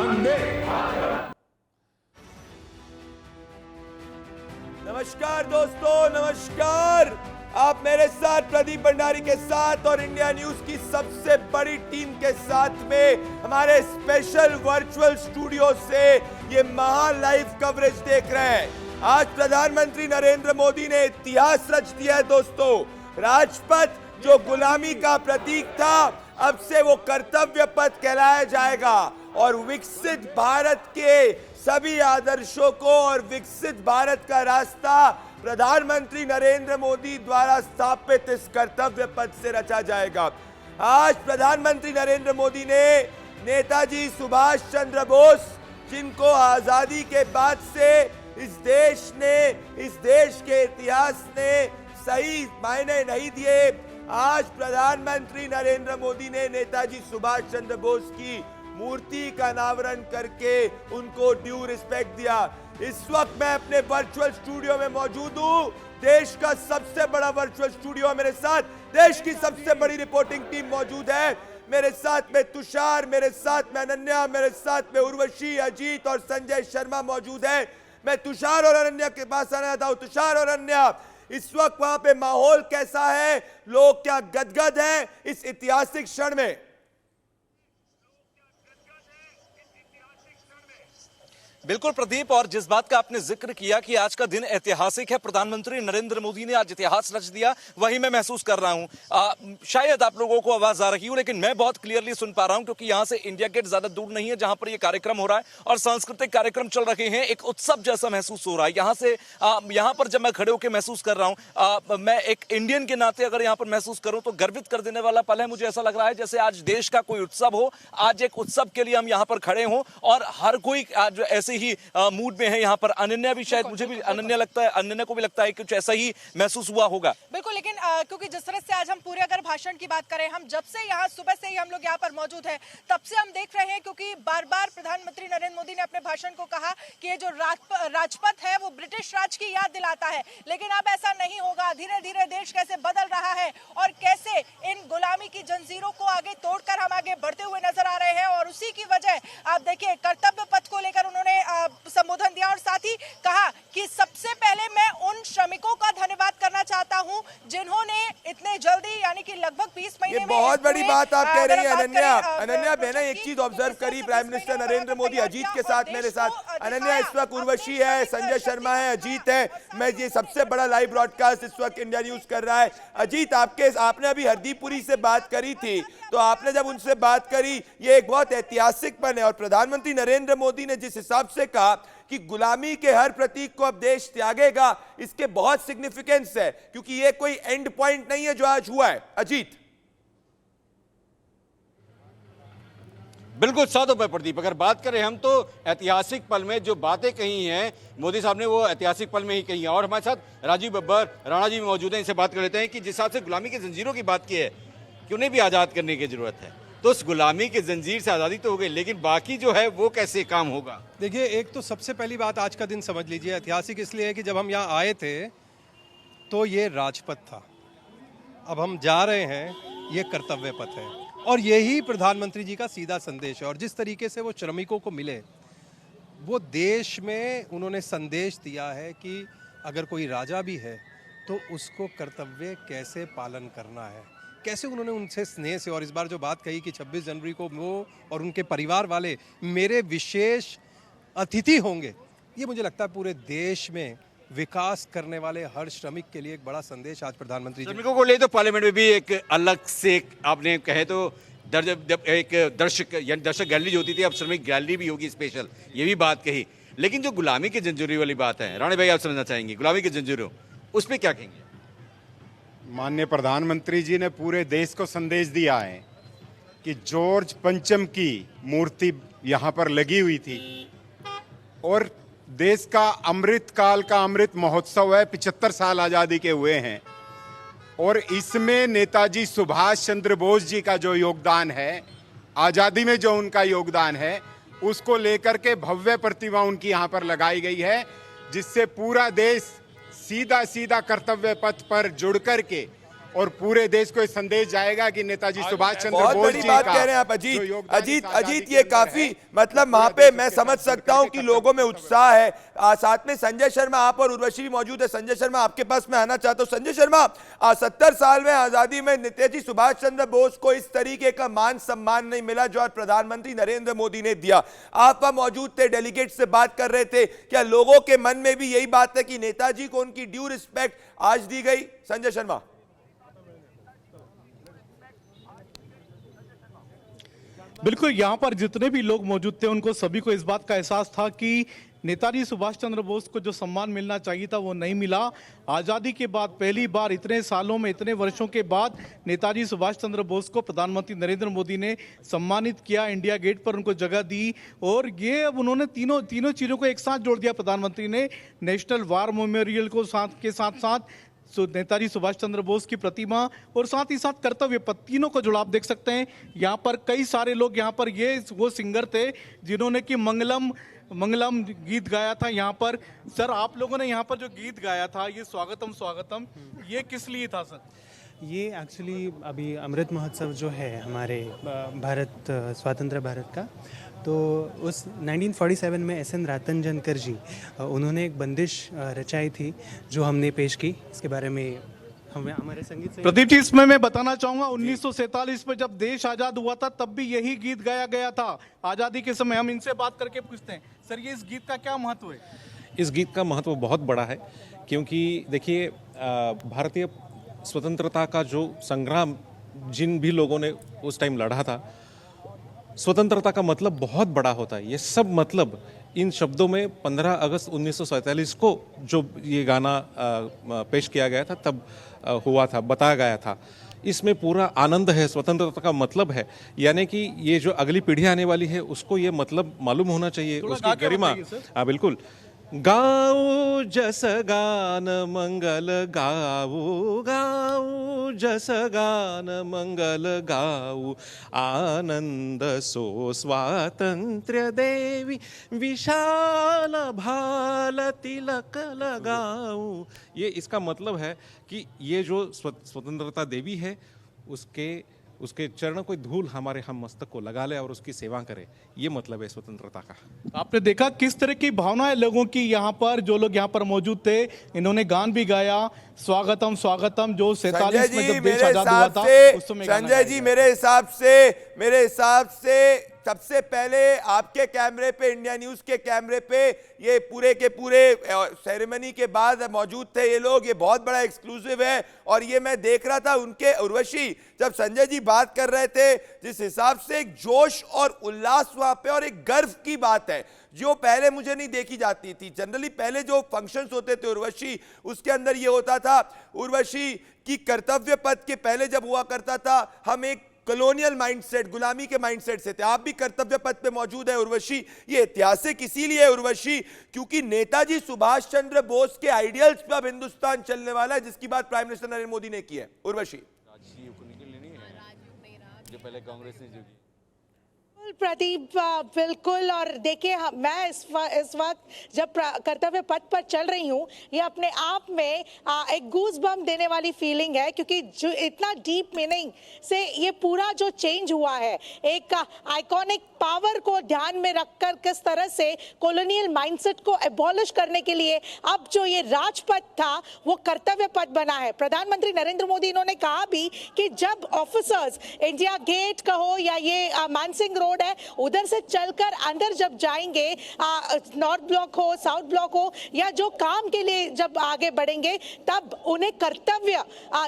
नमस्कार दोस्तों, नमस्कार। आप मेरे साथ प्रदीप भंडारी के साथ और इंडिया न्यूज की सबसे बड़ी टीम के साथ में हमारे स्पेशल वर्चुअल स्टूडियो से ये महान लाइव कवरेज देख रहे हैं। आज प्रधानमंत्री नरेंद्र मोदी ने इतिहास रच दिया है दोस्तों। राजपथ जो गुलामी का प्रतीक था, अब से वो कर्तव्य पथ कहलाया जाएगा और विकसित भारत के सभी आदर्शों को और विकसित भारत का रास्ता प्रधानमंत्री नरेंद्र मोदी द्वारा स्थापित इस कर्तव्य पथ से रचा जाएगा। आज प्रधानमंत्री नरेंद्र मोदी ने नेताजी सुभाष चंद्र बोस, जिनको आजादी के बाद से इस देश के इतिहास ने सही मायने नहीं दिए, आज प्रधानमंत्री नरेंद्र मोदी ने नेताजी सुभाष चंद्र बोस की मूर्ति का अनावरण करके उनको ड्यू रिस्पेक्ट दिया। इस वक्त मैं अपने वर्चुअल स्टूडियो में मौजूद हूं। देश का सबसे बड़ा वर्चुअल स्टूडियो मेरे साथ, देश की सबसे बड़ी रिपोर्टिंग टीम मौजूद है। मेरे साथ में तुषार, मेरे साथ में अनन्या, मेरे साथ में उर्वशी, अजीत और संजय शर्मा मौजूद है। मैं तुषार और अनन्या के पास आना चाहता हूं। तुषार और अनन्या, इस वक्त वहां पे माहौल कैसा है? लोग क्या गदगद हैं इस ऐतिहासिक क्षण में? बिल्कुल प्रदीप, और जिस बात का आपने जिक्र किया कि आज का दिन ऐतिहासिक है, प्रधानमंत्री नरेंद्र मोदी ने आज इतिहास रच दिया, वही मैं महसूस कर रहा हूं। शायद आप लोगों को आवाज आ रही हो, लेकिन मैं बहुत क्लियरली सुन पा रहा हूं क्योंकि यहां से इंडिया गेट ज्यादा दूर नहीं है जहां पर यह कार्यक्रम हो रहा है और सांस्कृतिक कार्यक्रम चल रहे हैं। एक उत्सव जैसा महसूस हो रहा है यहां पर जब मैं खड़े होकर महसूस कर रहा हूं। मैं एक इंडियन के नाते अगर यहां पर महसूस करूं तो गर्वित कर देने वाला पल है। मुझे ऐसा लग रहा है जैसे आज देश का कोई उत्सव हो, आज एक उत्सव के लिए हम यहां पर खड़े हों और हर कोई आज ऐसे ही मूड में है। यहाँ पर अनन्या भी, शायद मुझे भी अनन्या को भी लगता है कुछ ऐसा ही महसूस हुआ होगा। बिल्कुल, लेकिन क्योंकि जिस तरह से आज हम पूरे अगर भाषण की बात करें, हम जब से यहाँ सुबह से ही हम लोग यहाँ पर मौजूद हैं, तब से हम देख रहे हैं क्योंकि बार बार प्रधानमंत्री नरेंद्र मोदी ने अपने भाषण को कहा कि ये जो राजपथ है वो ब्रिटिश राज की याद दिलाता है, लेकिन अब ऐसा नहीं होगा। धीरे धीरे देश कैसे बदल रहा है और कैसे इन गुलामी की जंजीरों को आगे तोड़कर हम आगे बढ़ते हुए नजर आ रहे हैं और उसी की वजह आप देखिए कर्तव्य पथ को लेकर उन्होंने संबोधन दिया और साथ ही कहा कि सबसे पहले मैं उन श्रमिकों का धन्यवाद करना चाहता हूं जिन्होंने इतने जल्दी यानी कि लगभग 20 महीने में। बहुत बड़ी बात आप कह रही हैं अनन्या। मैंने एक चीज ऑब्जर्व करी, प्राइम मिनिस्टर नरेंद्र मोदी अजीत के साथ, मेरे साथ अनन्या इस वक्त उर्वशी है, संजय शर्मा है, अजीत है। मैं ये सबसे बड़ा लाइव ब्रॉडकास्ट इस वक्त इंडिया न्यूज कर रहा है। अजीत, आपने अभी हरदीपुरी से बात करी थी, तो आपने जब उनसे बात करी, ये एक बहुत ऐतिहासिक पल है और प्रधानमंत्री नरेंद्र मोदी ने जिस हिसाब से कहा कि गुलामी के हर प्रतीक को अब देश त्यागेगा, इसके बहुत सिग्निफिकेंस है क्योंकि ये कोई एंड पॉइंट नहीं है जो आज हुआ है। अजीत। बिल्कुल साधु पे प्रदीप, अगर बात करें हम तो ऐतिहासिक पल में जो बातें कही हैं मोदी साहब ने, वो ऐतिहासिक पल में ही कही हैं। और हमारे साथ राजीव बब्बर राणा जी मौजूद हैं, इनसे बात कर लेते हैं कि जिस हिसाब से गुलामी की जंजीरों की बात की है कि उन्हें भी आज़ाद करने की जरूरत है, तो उस गुलामी की जंजीर से आज़ादी तो हो गई, लेकिन बाकी जो है वो कैसे काम होगा? देखिए, एक तो सबसे पहली बात आज का दिन समझ लीजिए ऐतिहासिक इसलिए है कि जब हम यहाँ आए थे तो ये राजपथ था, अब हम जा रहे हैं ये कर्तव्य पथ है और यही प्रधानमंत्री जी का सीधा संदेश है। और जिस तरीके से वो श्रमिकों को मिले, वो देश में उन्होंने संदेश दिया है कि अगर कोई राजा भी है तो उसको कर्तव्य कैसे पालन करना है, कैसे उन्होंने उनसे स्नेह से। और इस बार जो बात कही कि 26 जनवरी को वो और उनके परिवार वाले मेरे विशेष अतिथि होंगे, ये मुझे लगता है पूरे देश में विकास करने वाले हर श्रमिक के लिए एक बड़ा संदेश आज प्रधानमंत्री जी। श्रमिकों को ले तो पार्लियामेंट में भी एक अलग से आपने कहे तो एक दर्शक गैलरी जो होती थी, अब श्रमिक गैलरी भी होगी स्पेशल, ये भी बात कही। लेकिन जो गुलामी की जंजीरों वाली बात है, राणे भाई आप समझना चाहेंगे गुलामी की जंजीरों, उस पर क्या कहेंगे? माननीय प्रधानमंत्री जी ने पूरे देश को संदेश दिया है कि जॉर्ज पंचम की मूर्ति यहाँ पर लगी हुई थी और देश का अमृत काल का अमृत महोत्सव है, 75 साल आज़ादी के हुए हैं और इसमें नेताजी सुभाष चंद्र बोस जी का जो योगदान है, आज़ादी में जो उनका योगदान है, उसको लेकर के भव्य प्रतिमा उनकी यहाँ पर लगाई गई है, जिससे पूरा देश सीधा सीधा कर्तव्य पथ पर जुड़ करके और पूरे देश को ये संदेश जाएगा कि नेताजी सुभाष चंद्र बहुत बोस बड़ी जी बात का कह रहे हैं आप जो अजीत योगदान अजीत इस आजादी अजीत के ये अंदर काफी है, मतलब पूरा वहां पे देश मैं उसके समझ समर्थन सकता हूं करके कि कर्तव्य लोगों में पथ पर उत्साह है। साथ में संजय शर्मा आप और उर्वशी भी मौजूद है। संजय शर्मा आपके पास मैं आना चाहता हूं। संजय शर्मा 70 साल में आजादी में नेताजी सुभाष चंद्र बोस को इस तरीके का मान सम्मान नहीं मिला जो आज प्रधानमंत्री नरेंद्र मोदी ने दिया। आप वहां मौजूद थे, डेलीगेट से बात कर रहे थे, क्या लोगों के मन में भी यही बात है कि नेताजी को उनकी ड्यू रिस्पेक्ट आज दी गई? संजय शर्मा। बिल्कुल, यहाँ पर जितने भी लोग मौजूद थे उनको सभी को इस बात का एहसास था कि नेताजी सुभाष चंद्र बोस को जो सम्मान मिलना चाहिए था वो नहीं मिला। आज़ादी के बाद पहली बार इतने सालों में, इतने वर्षों के बाद नेताजी सुभाष चंद्र बोस को प्रधानमंत्री नरेंद्र मोदी ने सम्मानित किया, इंडिया गेट पर उनको जगह दी। और ये अब उन्होंने तीनों चीज़ों को एक साथ जोड़ दिया प्रधानमंत्री ने। नेशनल वार मेमोरियल को साथ साथ नेताजी सुभाष चंद्र बोस की प्रतिमा और साथ ही साथ कर्तव्य पथ, तीनों को जुड़ा आप देख सकते हैं। यहाँ पर कई सारे लोग, यहाँ पर ये वो सिंगर थे जिन्होंने कि मंगलम गीत गाया था यहाँ पर। सर, आप लोगों ने यहाँ पर जो गीत गाया था, ये स्वागतम स्वागतम, ये किस लिए था सर? ये एक्चुअली अभी अमृत महोत्सव जो है हमारे भारत स्वतंत्र भारत का, तो उस 1947 में एस एन रातनजनकर जी उन्होंने एक बंदिश रचाई थी जो हमने पेश की। इसके बारे में हमारे संगीत से प्रदीप जी, इसमें मैं बताना चाहूंगा 1947 में जब देश आजाद हुआ था तब भी यही गीत गाया गया था आजादी के समय। हम इनसे बात करके पूछते हैं, सर ये इस गीत का क्या महत्व है? इस गीत का महत्व बहुत बड़ा है क्योंकि देखिए, भारतीय स्वतंत्रता का जो संग्राम जिन भी लोगों ने उस टाइम लड़ा था, स्वतंत्रता का मतलब बहुत बड़ा होता है। ये सब मतलब इन शब्दों में 15 अगस्त 1947 को जो ये गाना पेश किया गया था तब हुआ था, बताया गया था। इसमें पूरा आनंद है, स्वतंत्रता का मतलब है, यानी कि ये जो अगली पीढ़ी आने वाली है उसको ये मतलब मालूम होना चाहिए, उसकी गरिमा। हाँ बिल्कुल। गाओ जस गान मंगल गाओ, गाओ जस गान मंगल गाओ, आनंद सो स्वातंत्र्य देवी, विशाल भाल तिलक लगाओ। ये इसका मतलब है कि ये जो स्वतंत्रता देवी है उसके चरण कोई धूल हमारे हम मस्तक को लगा ले और उसकी सेवा करे, ये मतलब है स्वतंत्रता का। आपने देखा किस तरह की भावनाएं लोगों की यहाँ पर, जो लोग यहाँ पर मौजूद थे, इन्होंने गान भी गाया स्वागतम स्वागतम, जो 47 में जब देश आजाद हुआ था उस समय। संजय जी, मेरे हिसाब से सबसे पहले आपके कैमरे पे, इंडिया न्यूज के कैमरे पे, ये पूरे के पूरे सेरेमनी के बाद मौजूद थे ये लोग। ये बहुत बड़ा एक्सक्लूसिव है और ये मैं देख रहा था उनके उर्वशी, जब संजय जी बात कर रहे थे, जिस हिसाब से एक जोश और उल्लास वहां पे और एक गर्व की बात है जो पहले मुझे नहीं देखी जाती थी। जनरली पहले जो फंक्शंस होते थे उर्वशी, उसके अंदर ये होता था, उर्वशी की कर्तव्य पथ के पहले जब हुआ करता था, हम एक कॉलोनियल माइंडसेट, गुलामी के माइंडसेट से थे। आप भी कर्तव्य पथ पे मौजूद है उर्वशी। ये ऐतिहासिक इसीलिए है उर्वशी क्योंकि नेताजी सुभाष चंद्र बोस के आइडियल्स पे अब हिंदुस्तान चलने वाला है, जिसकी बात प्राइम मिनिस्टर नरेंद्र मोदी ने की है। उर्वशी, जो पहले कांग्रेस ने जो की। प्रदीप, बिल्कुल। और देखिए, मैं इस वक्त जब कर्तव्य पथ पर चल रही हूँ, ये अपने आप में एक गूज बम्प देने वाली फीलिंग है क्योंकि जो इतना डीप मीनिंग से ये पूरा जो चेंज हुआ है, एक आइकॉनिक पावर को ध्यान में रखकर किस तरह से कॉलोनियल माइंडसेट को एबॉलिश करने के लिए अब जो ये राजपथ था वो कर्तव्य पथ बना है। प्रधानमंत्री नरेंद्र मोदी इन्होंने कहा भी कि जब ऑफिसर्स इंडिया गेट कहो या ये मानसिंह रोड है, उधर से चलकर अंदर जब जाएंगे, नॉर्थ ब्लॉक हो, साउथ ब्लॉक हो, या जो काम के लिए जब आगे बढ़ेंगे, तब उन्हें कर्तव्य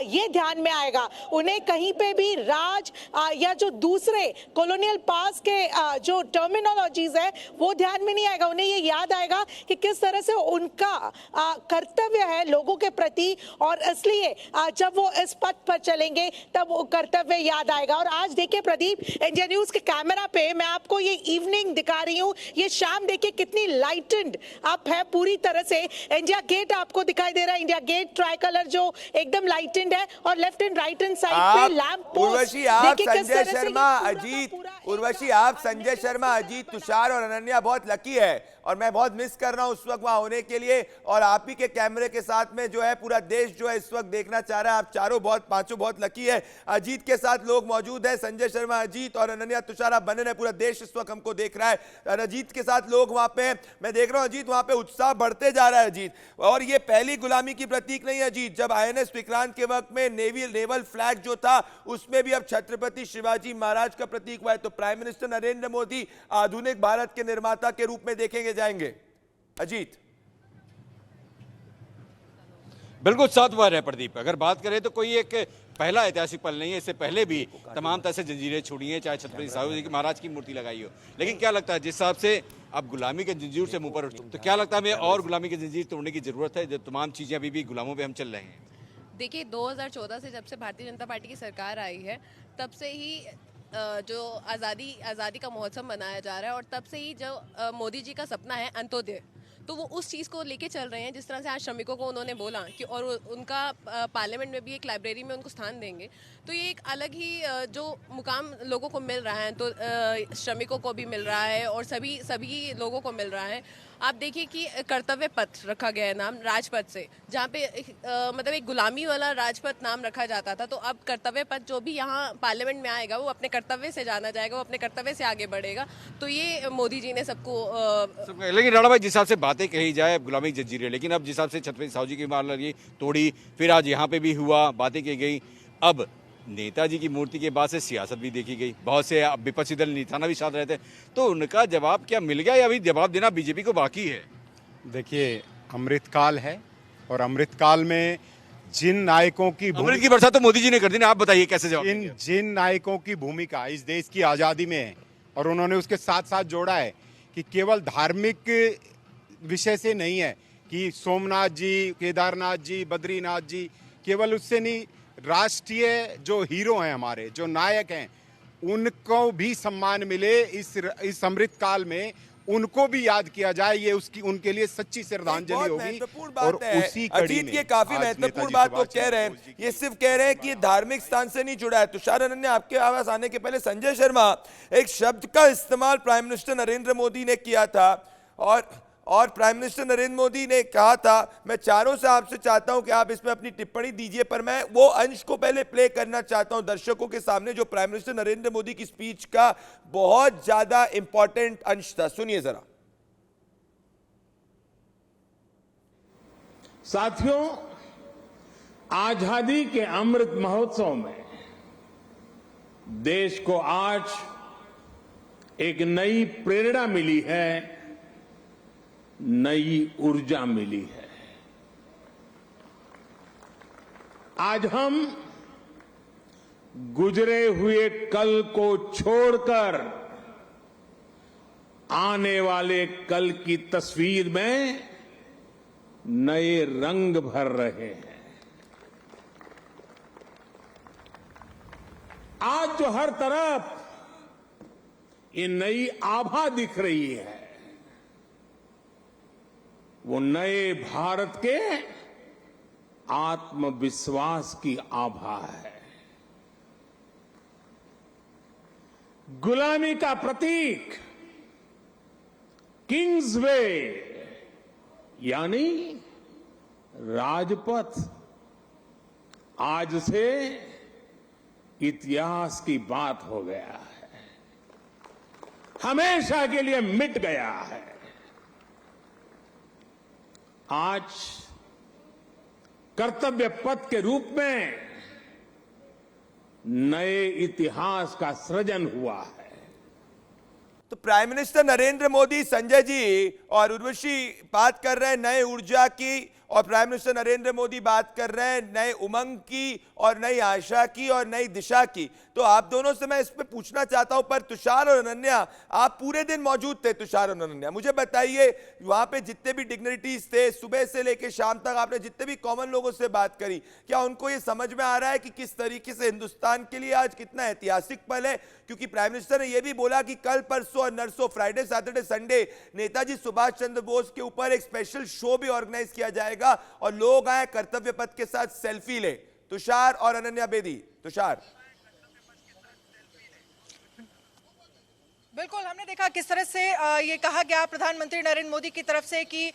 ये ध्यान में आएगा। उन्हें कहीं पे भी राज या जो दूसरे कॉलोनियल पास के जो टर्मिनोलॉजीज है वो ध्यान में नहीं आएगा। उन्हें ये याद आएगा कि किस तरह से उनका कर्तव्य है लोगों के प्रति, और इसलिए जब वो इस पथ पर चलेंगे तब वो कर्तव्य याद आएगा। और आज देखिए प्रदीप, इंडिया न्यूज के कैमरा पे पे मैं आपको ये इवनिंग दिखा रही हूँ, ये शाम देखिए कितनी लाइटेंड आप है पूरी तरह से। इंडिया गेट आपको दिखाई दे रहा है, इंडिया गेट ट्राई कलर जो एकदम लाइटेंड है, और left and right hand side पे लैंप पोस्ट। उर्वशी आप संजय शर्मा अजीत, उर्वशी आप संजय शर्मा अजीत तुषार और अनन्या बहुत लकी है, और मैं बहुत मिस कर रहा हूं उस वक्त वहां होने के लिए, और आप ही के कैमरे के साथ में जो है पूरा देश जो है इस वक्त देखना चाह रहा है। आप चारों पांचों बहुत लकी है। अजीत के साथ लोग मौजूद हैं, संजय शर्मा अजीत और अनन्या तुषार आप बने रहे, पूरा देश इस वक्त हमको देख रहा है। अजीत के साथ लोग वहां पे, मैं देख रहा हूं अजीत वहां पे उत्साह बढ़ते जा रहा है अजीत। और ये पहली गुलामी की प्रतीक नहीं है अजीत, जब INS विक्रांत के वक्त में नेवल फ्लैग जो था उसमें भी अब छत्रपति शिवाजी महाराज का प्रतीक हुआ है। तो प्राइम मिनिस्टर नरेंद्र मोदी आधुनिक भारत के निर्माता के रूप में देखेंगे जाएंगे। अजीत बिल्कुल साथ बार है प्रदीप। अगर बात करें तो कोई एक पहला ऐतिहासिक पल नहीं है, इससे पहले भी तमाम तरह से जंजीरें छुड़ी हैं, चाहे छत्रपति शिवाजी महाराज की मूर्ति लगाई हो। लेकिन क्या लगता है जिस हिसाब से अब गुलामी के जंजीर से मुंह पर, तो क्या लगता है हमें और गुलामी की जंजीर तोड़ने की जरूरत है? जब तमाम चीजें अभी भी गुलामों पे हम चल रहे हैं। देखिए 2014 से जब से भारतीय जनता पार्टी की सरकार आई है तब से ही जो आज़ादी का महोत्सव मनाया जा रहा है, और तब से ही जो मोदी जी का सपना है अंत्योदय, तो वो उस चीज़ को लेके चल रहे हैं। जिस तरह से आज श्रमिकों को उन्होंने बोला कि और उनका पार्लियामेंट में भी एक लाइब्रेरी में उनको स्थान देंगे, तो ये एक अलग ही जो मुकाम लोगों को मिल रहा है, तो श्रमिकों को भी मिल रहा है और सभी लोगों को मिल रहा है। आप देखिए कि कर्तव्य पथ रखा गया है नाम राजपथ से, जहाँ पे मतलब एक गुलामी वाला राजपथ नाम रखा जाता था, तो अब कर्तव्य पथ जो भी यहाँ पार्लियामेंट में आएगा वो अपने कर्तव्य से जाना जाएगा, वो अपने कर्तव्य से आगे बढ़ेगा। तो ये मोदी जी ने सबको लेकिन राणा भाई जिस हिसाब से बातें कही जाए अब गुलामी की जंजीरें, लेकिन अब जिस हिसाब से छत्रपति शिवाजी की मार लगी तोड़ी, फिर आज यहाँ पे भी हुआ, बातें की गई, अब नेताजी की मूर्ति के बाद से सियासत भी देखी गई, बहुत से विपक्षी दल निशाना भी साध रहे थे, तो उनका जवाब क्या मिल गया या अभी जवाब देना बीजेपी को बाकी है? देखिए अमृतकाल है, और अमृतकाल में जिन नायकों की अमृत की बरसात तो मोदी जी ने कर दी ना, आप बताइए कैसे जवाब? जिन नायकों की भूमिका इस देश की आज़ादी में है, और उन्होंने उसके साथ साथ जोड़ा है कि केवल धार्मिक विषय से नहीं है कि सोमनाथ जी, केदारनाथ जी, बद्रीनाथ जी, केवल उससे नहीं, राष्ट्रीय जो हीरो हैं हमारे, जो नायक हैं, उनको भी सम्मान मिले इस अमृत काल में, उनको भी याद किया जाए, ये उसकी उनके लिए सच्ची श्रद्धांजलि होगी। और उसी कड़ी में ये काफी महत्वपूर्ण बात वो कह रहे हैं, ये सिर्फ कह रहे हैं कि ये धार्मिक स्थान से नहीं जुड़ा है। तुषार अनन्या आपके आवाज आने के पहले संजय शर्मा, एक शब्द का इस्तेमाल प्राइम मिनिस्टर नरेंद्र मोदी ने किया था, और प्राइम मिनिस्टर नरेंद्र मोदी ने कहा था, मैं चारों से आपसे चाहता हूं कि आप इसमें अपनी टिप्पणी दीजिए, पर मैं वो अंश को पहले प्ले करना चाहता हूं दर्शकों के सामने जो प्राइम मिनिस्टर नरेंद्र मोदी की स्पीच का बहुत ज्यादा इंपॉर्टेंट अंश था। सुनिए जरा। साथियों, आजादी के अमृत महोत्सव में देश को आज एक नई प्रेरणा मिली है, नई ऊर्जा मिली है। आज हम गुजरे हुए कल को छोड़कर आने वाले कल की तस्वीर में नए रंग भर रहे हैं। आज जो हर तरफ ये नई आभा दिख रही है, वो नए भारत के आत्मविश्वास की आभा है। गुलामी का प्रतीक किंग्स वे यानी राजपथ आज से इतिहास की बात हो गया है, हमेशा के लिए मिट गया है। आज कर्तव्य पथ के रूप में नए इतिहास का सृजन हुआ है। तो प्राइम मिनिस्टर नरेंद्र मोदी, संजय जी और उर्वशी बात कर रहे हैं नए ऊर्जा की और प्राइम मिनिस्टर नरेंद्र मोदी बात कर रहे हैं नए उमंग की और नई आशा की और नई दिशा की। तो आप दोनों से मैं इस पे पूछना चाहता हूं, पर तुषार और अनन्या, आप पूरे दिन मौजूद थे। तुषार और अनन्या, मुझे बताइए वहां पे जितने भी डिग्निटीज थे, सुबह से लेकर शाम तक आपने जितने भी कॉमन लोगों से बात करी, क्या उनको ये समझ में आ रहा है कि किस तरीके से हिंदुस्तान के लिए आज कितना ऐतिहासिक पल है? क्योंकि प्राइम मिनिस्टर ने यह भी बोला कि कल, परसों और नरसों, Friday, Saturday, Sunday Netaji Subhash Chandra Bose के ऊपर एक स्पेशल शो भी ऑर्गेनाइज किया जाएगा और लोग आए कर्तव्य पथ के साथ सेल्फी ले। तुषार और अनन्या बेदी। तुषार। बिल्कुल, हमने देखा किस तरह से ये कहा गया प्रधानमंत्री नरेंद्र मोदी की तरफ से कि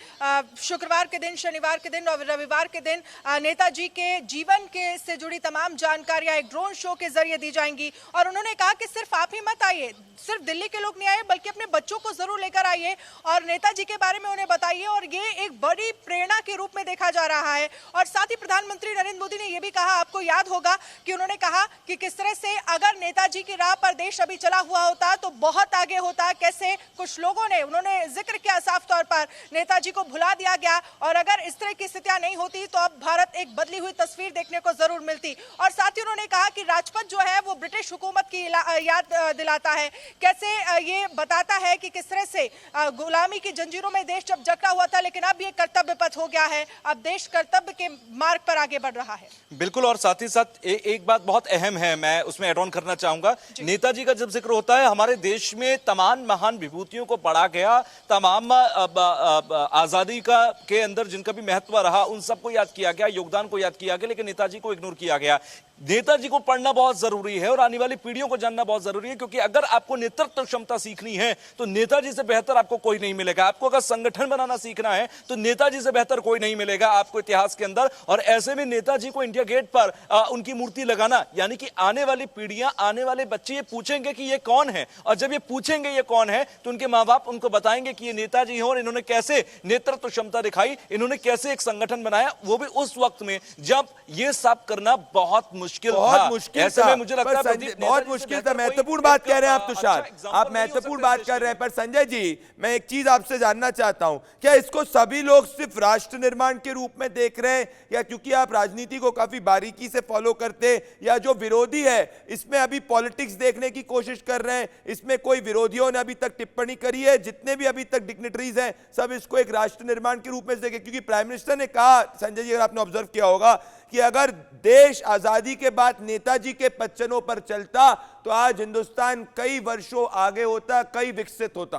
शुक्रवार के दिन, शनिवार के दिन और रविवार के दिन नेताजी के जीवन के से जुड़ी तमाम जानकारियां एक ड्रोन शो के जरिए दी जाएंगी। और उन्होंने कहा कि सिर्फ आप ही मत आइए, सिर्फ दिल्ली के लोग नहीं आए, बल्कि अपने बच्चों को जरूर लेकर आइए और नेताजी के बारे में उन्हें बताइए। और ये एक बड़ी प्रेरणा के रूप में देखा जा रहा है। और साथ ही प्रधानमंत्री नरेंद्र मोदी ने यह भी कहा, आपको याद होगा कि उन्होंने कहा कि किस तरह से अगर नेताजी की राह पर देश अभी चला हुआ होता तो बहुत आगे होता। कैसे कुछ लोगों ने, उन्होंने जिक्र किया साफ तौर पर, नेताजी को भुला दिया गया और अगर इस तरह की स्थितियां नहीं होती तो अब भारत एक बदली हुई तस्वीर देखने को जरूर मिलती। और साथ ही उन्होंने कहा कि राजपथ जो है वो ब्रिटिश हुकूमत की याद दिलाता है। कैसे ये बताता है कि किस तरह से गुलामी की जंजीरों में देश जब जकड़ा हुआ था, लेकिन अब ये कर्तव्य पथ हो गया है। अब देश कर्तव्य के मार्ग पर आगे बढ़ रहा है। बिल्कुल। और साथ ही साथ एक बात बहुत अहम है, मैं उसमें एड ऑन करना चाहूंगा। नेताजी का जब जिक्र होता है, हमारे देश में तमाम महान विभूतियों को पढ़ा गया, तमाम आजादी का के अंदर जिनका भी महत्व रहा उन सबको याद किया गया, योगदान को याद किया गया, लेकिन नेताजी को इग्नोर किया गया। नेताजी को पढ़ना बहुत जरूरी है और आने वाली पीढ़ियों को जानना बहुत जरूरी है, क्योंकि अगर आपको नेतृत्व क्षमता सीखनी है तो नेताजी से बेहतर आपको कोई नहीं मिलेगा। आपको अगर संगठन बनाना सीखना है तो नेताजी से बेहतर कोई नहीं मिलेगा आपको इतिहास के अंदर। और ऐसे में नेताजी को इंडिया गेट पर उनकी मूर्ति लगाना, यानी कि आने वाली पीढ़ियां, आने वाले बच्चे ये पूछेंगे कि ये कौन है, और जब ये पूछेंगे ये कौन है तो उनके माँ बाप उनको बताएंगे कि ये नेताजी हैं और इन्होंने कैसे नेतृत्व क्षमता दिखाई, इन्होंने कैसे एक संगठन बनाया, वो भी उस वक्त में जब ये सब करना बहुत मुश्किल था। मुश्किल था। मुझे लगता है बहुत मुश्किल था। महत्वपूर्ण बात कह रहे हैं आप तुषार, आप महत्वपूर्ण बात कर रहे हैं। पर संजय जी, मैं एक चीज आपसे जानना चाहता हूं, क्या इसको सभी लोग सिर्फ राष्ट्र निर्माण के रूप में देख रहे हैं, या क्योंकि आप राजनीति को काफी बारीकी से फॉलो करते हैं, या जो विरोधी है इसमें अभी पॉलिटिक्स देखने की कोशिश कर रहे हैं? इसमें कोई विरोधियों ने अभी तक टिप्पणी करी है? जितने भी अभी तक डिग्निटरीज हैं सब इसको एक राष्ट्र निर्माण के रूप में देखें, क्योंकि प्राइम मिनिस्टर ने कहा, संजय जी अगर आपने ऑब्जर्व किया होगा, कि अगर देश आजादी के बाद नेताजी के पच्चनों पर चलता तो आज हिंदुस्तान कई वर्षों आगे होता, कई विकसित होता।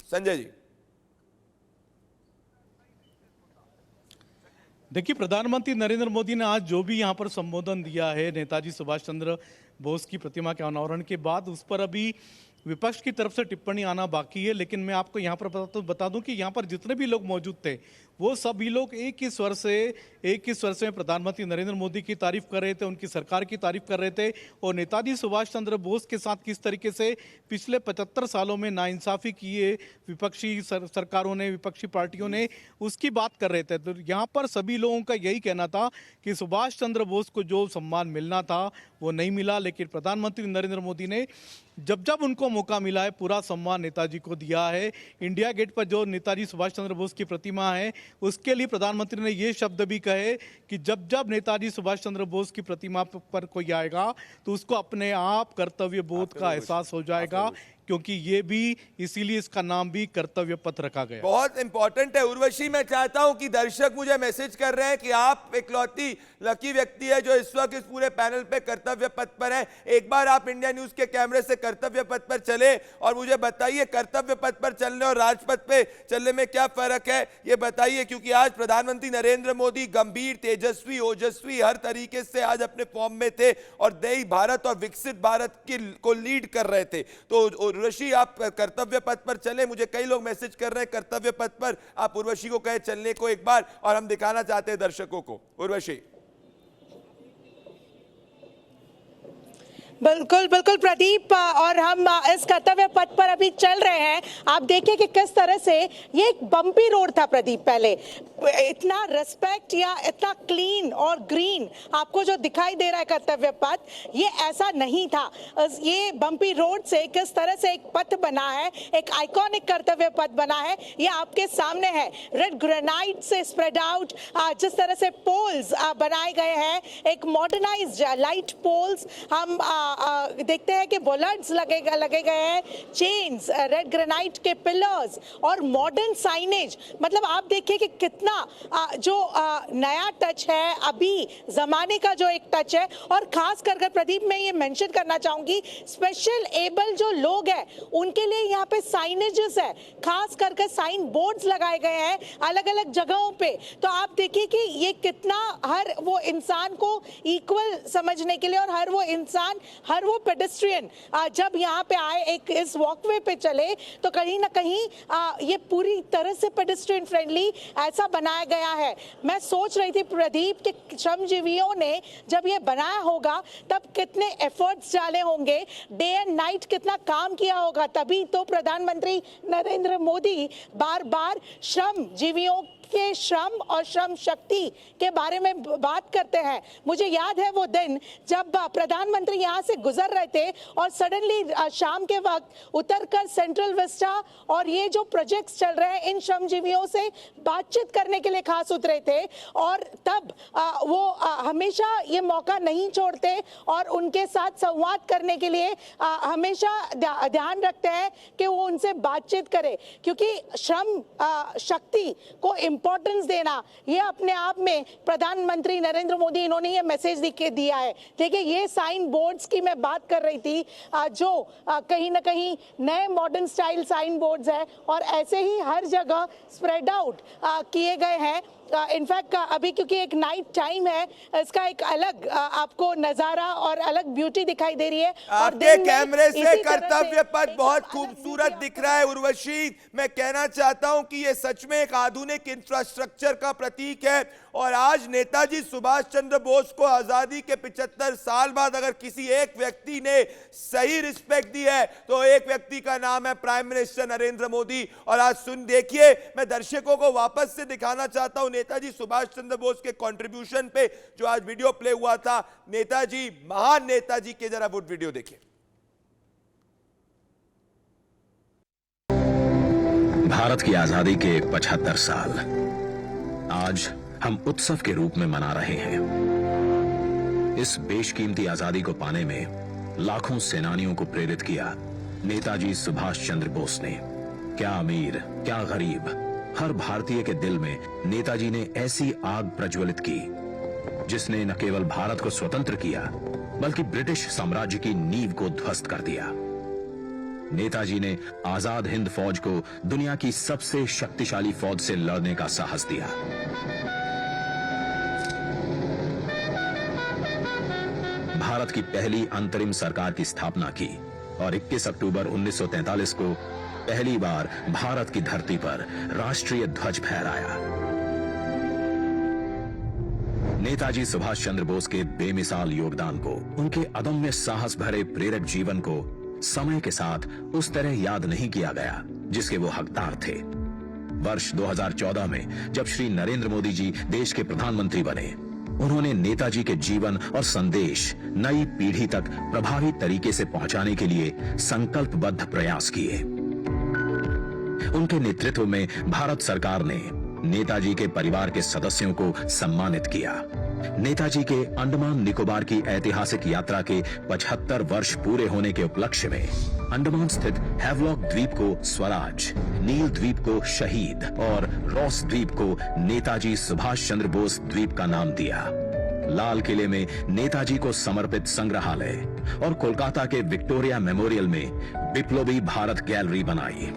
संजय जी। देखिए, प्रधानमंत्री नरेंद्र मोदी ने आज जो भी यहाँ पर संबोधन दिया है नेताजी सुभाष चंद्र बोस की प्रतिमा के अनावरण के बाद, उस पर अभी विपक्ष की तरफ से टिप्पणी आना बाकी है। लेकिन मैं आपको यहाँ पर बता दूं कि यहाँ पर जितने भी लोग मौजूद थे वो सभी लोग एक ही स्वर से प्रधानमंत्री नरेंद्र मोदी की तारीफ कर रहे थे, उनकी सरकार की तारीफ कर रहे थे और नेताजी सुभाष चंद्र बोस के साथ किस तरीके से पिछले 75 सालों में नाइंसाफी की है विपक्षी सरकारों ने, विपक्षी पार्टियों ने, उसकी बात कर रहे थे। तो यहाँ पर सभी लोगों का यही कहना था कि सुभाष चंद्र बोस को जो सम्मान मिलना था वो नहीं मिला, लेकिन प्रधानमंत्री नरेंद्र मोदी ने जब उनको मौका मिला है पूरा सम्मान नेताजी को दिया है। इंडिया गेट पर जो नेताजी सुभाष चंद्र बोस की प्रतिमा है उसके लिए प्रधानमंत्री ने ये शब्द भी कहे कि जब नेताजी सुभाष चंद्र बोस की प्रतिमा पर कोई आएगा तो उसको अपने आप कर्तव्य बोध का एहसास हो जाएगा, क्योंकि ये भी, इसीलिए इसका नाम भी कर्तव्य पथ रखा गया। बहुत इंपॉर्टेंट है। उर्वशी, मैं चाहता हूं कि दर्शक मुझे मैसेज कर रहे हैं कि आप इकलौती लकी व्यक्ति है जो इस वक्त इस पूरे पैनल पे कर्तव्य पथ पर है। एक बार आप इंडिया न्यूज के कैमरे से कर्तव्य पथ पर चले और मुझे बताइए कर्तव्य पथ पर चलने और राजपथ पे चलने में क्या फर्क है, ये बताइए। क्योंकि आज प्रधानमंत्री नरेंद्र मोदी गंभीर, तेजस्वी, ओजस्वी हर तरीके से आज अपने फॉर्म में थे और नई भारत और विकसित भारत को लीड कर रहे थे। तो उर्वशी, आप कर्तव्य पथ पर चले। मुझे कई लोग मैसेज कर रहे हैं कर्तव्य पथ पर, आप उर्वशी को कहे चलने को एक बार, और हम दिखाना चाहते हैं दर्शकों को। उर्वशी। बिल्कुल बिल्कुल प्रदीप, और हम इस कर्तव्य पथ पर अभी चल रहे हैं। आप देखिए कि किस तरह से ये एक बम्पी रोड था प्रदीप, पहले इतना रिस्पेक्ट या इतना क्लीन और ग्रीन आपको जो दिखाई दे रहा है कर्तव्य पथ, ये ऐसा नहीं था। ये बम्पी रोड से किस तरह से एक पथ बना है, एक आइकॉनिक कर्तव्य पथ बना है, ये आपके सामने है। रेड ग्रेनाइट से स्प्रेड आउट जिस तरह से पोल्स बनाए गए हैं, एक मॉडर्नाइज्ड लाइट पोल्स, हम देखते हैं कि बोलर्ड्स लगे गए हैं, चेन्स, रेड ग्रेनाइट के पिलर्स और मॉडर्न साइनेज। मतलब आप देखिए कि कितना जो नया टच है, अभी जमाने का जो एक टच है। और खास कर प्रदीप मैं ये मेंशन करना चाहूंगी, स्पेशल एबल जो लोग हैं उनके लिए यहाँ पे साइनेजेस है, खास करके साइन बोर्ड्स लगाए गए हैं अलग अलग जगहों पे। तो आप देखिए कि ये कितना हर वो इंसान को इक्वल समझने के लिए, और हर वो इंसान, हर वो पेडेस्ट्रियन जब यहाँ पे आए, एक इस वॉकवे पे चले, तो कहीं ना कहीं ये पूरी तरह से पेडेस्ट्रियन फ्रेंडली ऐसा बनाया गया है। मैं सोच रही थी प्रदीप कि श्रमजीवियों ने जब ये बनाया होगा तब कितने एफर्ट्स डाले होंगे, डे एंड नाइट कितना काम किया होगा, तभी तो प्रधानमंत्री नरेंद्र मोदी बार बार श्रमजीवियों के श्रम और श्रम शक्ति के बारे में बात करते हैं। मुझे याद है वो दिन जब प्रधानमंत्री यहाँ से गुजर रहे थे और सडनली शाम के वक्त उतरकर सेंट्रल विस्टा और ये जो प्रोजेक्ट्स चल रहे हैं इन श्रमजीवियों से बातचीत करने के लिए खास उतरे थे। और तब वो हमेशा ये मौका नहीं छोड़ते और उनके साथ संवाद करने के लिए हमेशा ध्यान रखते हैं कि वो उनसे बातचीत करे, क्योंकि श्रम शक्ति को इंपॉर्टेंस देना, ये अपने आप में प्रधानमंत्री नरेंद्र मोदी इन्होंने ये मैसेज दिया है। देखिए ये साइन बोर्ड्स की मैं बात कर रही थी, जो कहीं ना कहीं नए मॉडर्न स्टाइल साइन बोर्ड्स है और ऐसे ही हर जगह स्प्रेड आउट किए गए हैं। इनफैक्ट अभी क्योंकि एक नाइट टाइम है, इसका एक अलग आपको नजारा और अलग ब्यूटी दिखाई दे रही है। आपके कैमरे से कर्तव्य पथ बहुत खूबसूरत दिख रहा है उर्वशी। मैं कहना चाहता हूं कि ये सच में एक आधुनिक इंफ्रास्ट्रक्चर का प्रतीक है। और आज नेताजी सुभाष चंद्र बोस को आजादी के 75 साल बाद अगर किसी एक व्यक्ति ने सही रिस्पेक्ट दी है तो एक व्यक्ति का नाम है प्राइम मिनिस्टर नरेंद्र मोदी। और आज देखिए, मैं दर्शकों को वापस से दिखाना चाहता हूं नेताजी सुभाष चंद्र बोस के कंट्रीब्यूशन पे जो आज वीडियो प्ले हुआ था, नेताजी, महान नेताजी के, जरा वो वीडियो देखिए। भारत की आजादी के 75 साल आज हम उत्सव के रूप में मना रहे हैं। इस बेशकीमती आजादी को पाने में लाखों सेनानियों को प्रेरित किया नेताजी सुभाष चंद्र बोस ने। क्या अमीर, क्या गरीब, हर भारतीय के दिल में नेताजी ने ऐसी आग प्रज्वलित की जिसने न केवल भारत को स्वतंत्र किया बल्कि ब्रिटिश साम्राज्य की नींव को ध्वस्त कर दिया। नेताजी ने आजाद हिंद फौज को दुनिया की सबसे शक्तिशाली फौज से लड़ने का साहस दिया। भारत की पहली अंतरिम सरकार की स्थापना की और 21 अक्टूबर 1943 को पहली बार भारत की धरती पर राष्ट्रीय ध्वज फहराया। नेताजी सुभाष चंद्र बोस के बेमिसाल योगदान को, उनके अदम्य साहस भरे प्रेरक जीवन को समय के साथ उस तरह याद नहीं किया गया जिसके वो हकदार थे। वर्ष 2014 में जब श्री नरेंद्र मोदी जी देश के प्रधानमंत्री बने, उन्होंने नेताजी के जीवन और संदेश नई पीढ़ी तक प्रभावी तरीके से पहुंचाने के लिए संकल्पबद्ध प्रयास किए। उनके नेतृत्व में भारत सरकार ने नेताजी के परिवार के सदस्यों को सम्मानित किया। नेताजी के अंडमान निकोबार की ऐतिहासिक यात्रा के 75 वर्ष पूरे होने के उपलक्ष्य में अंडमान स्थित हैवलॉक द्वीप को स्वराज, नील द्वीप को शहीद और रॉस द्वीप को नेताजी सुभाष चंद्र बोस द्वीप का नाम दिया। लाल किले में नेताजी को समर्पित संग्रहालय और कोलकाता के विक्टोरिया मेमोरियल में विप्लवी भारत गैलरी बनाई।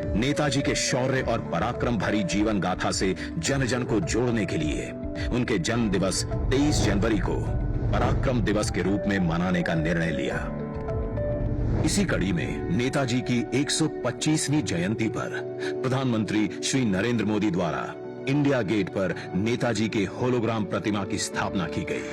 नेताजी के शौर्य और पराक्रम भरी जीवन गाथा से जन जन को जोड़ने के लिए उनके जन्म दिवस 23 जनवरी को पराक्रम दिवस के रूप में मनाने का निर्णय लिया। इसी कड़ी में नेताजी की 125वीं जयंती पर प्रधानमंत्री श्री नरेंद्र मोदी द्वारा इंडिया गेट पर नेताजी के होलोग्राम प्रतिमा की स्थापना की गई।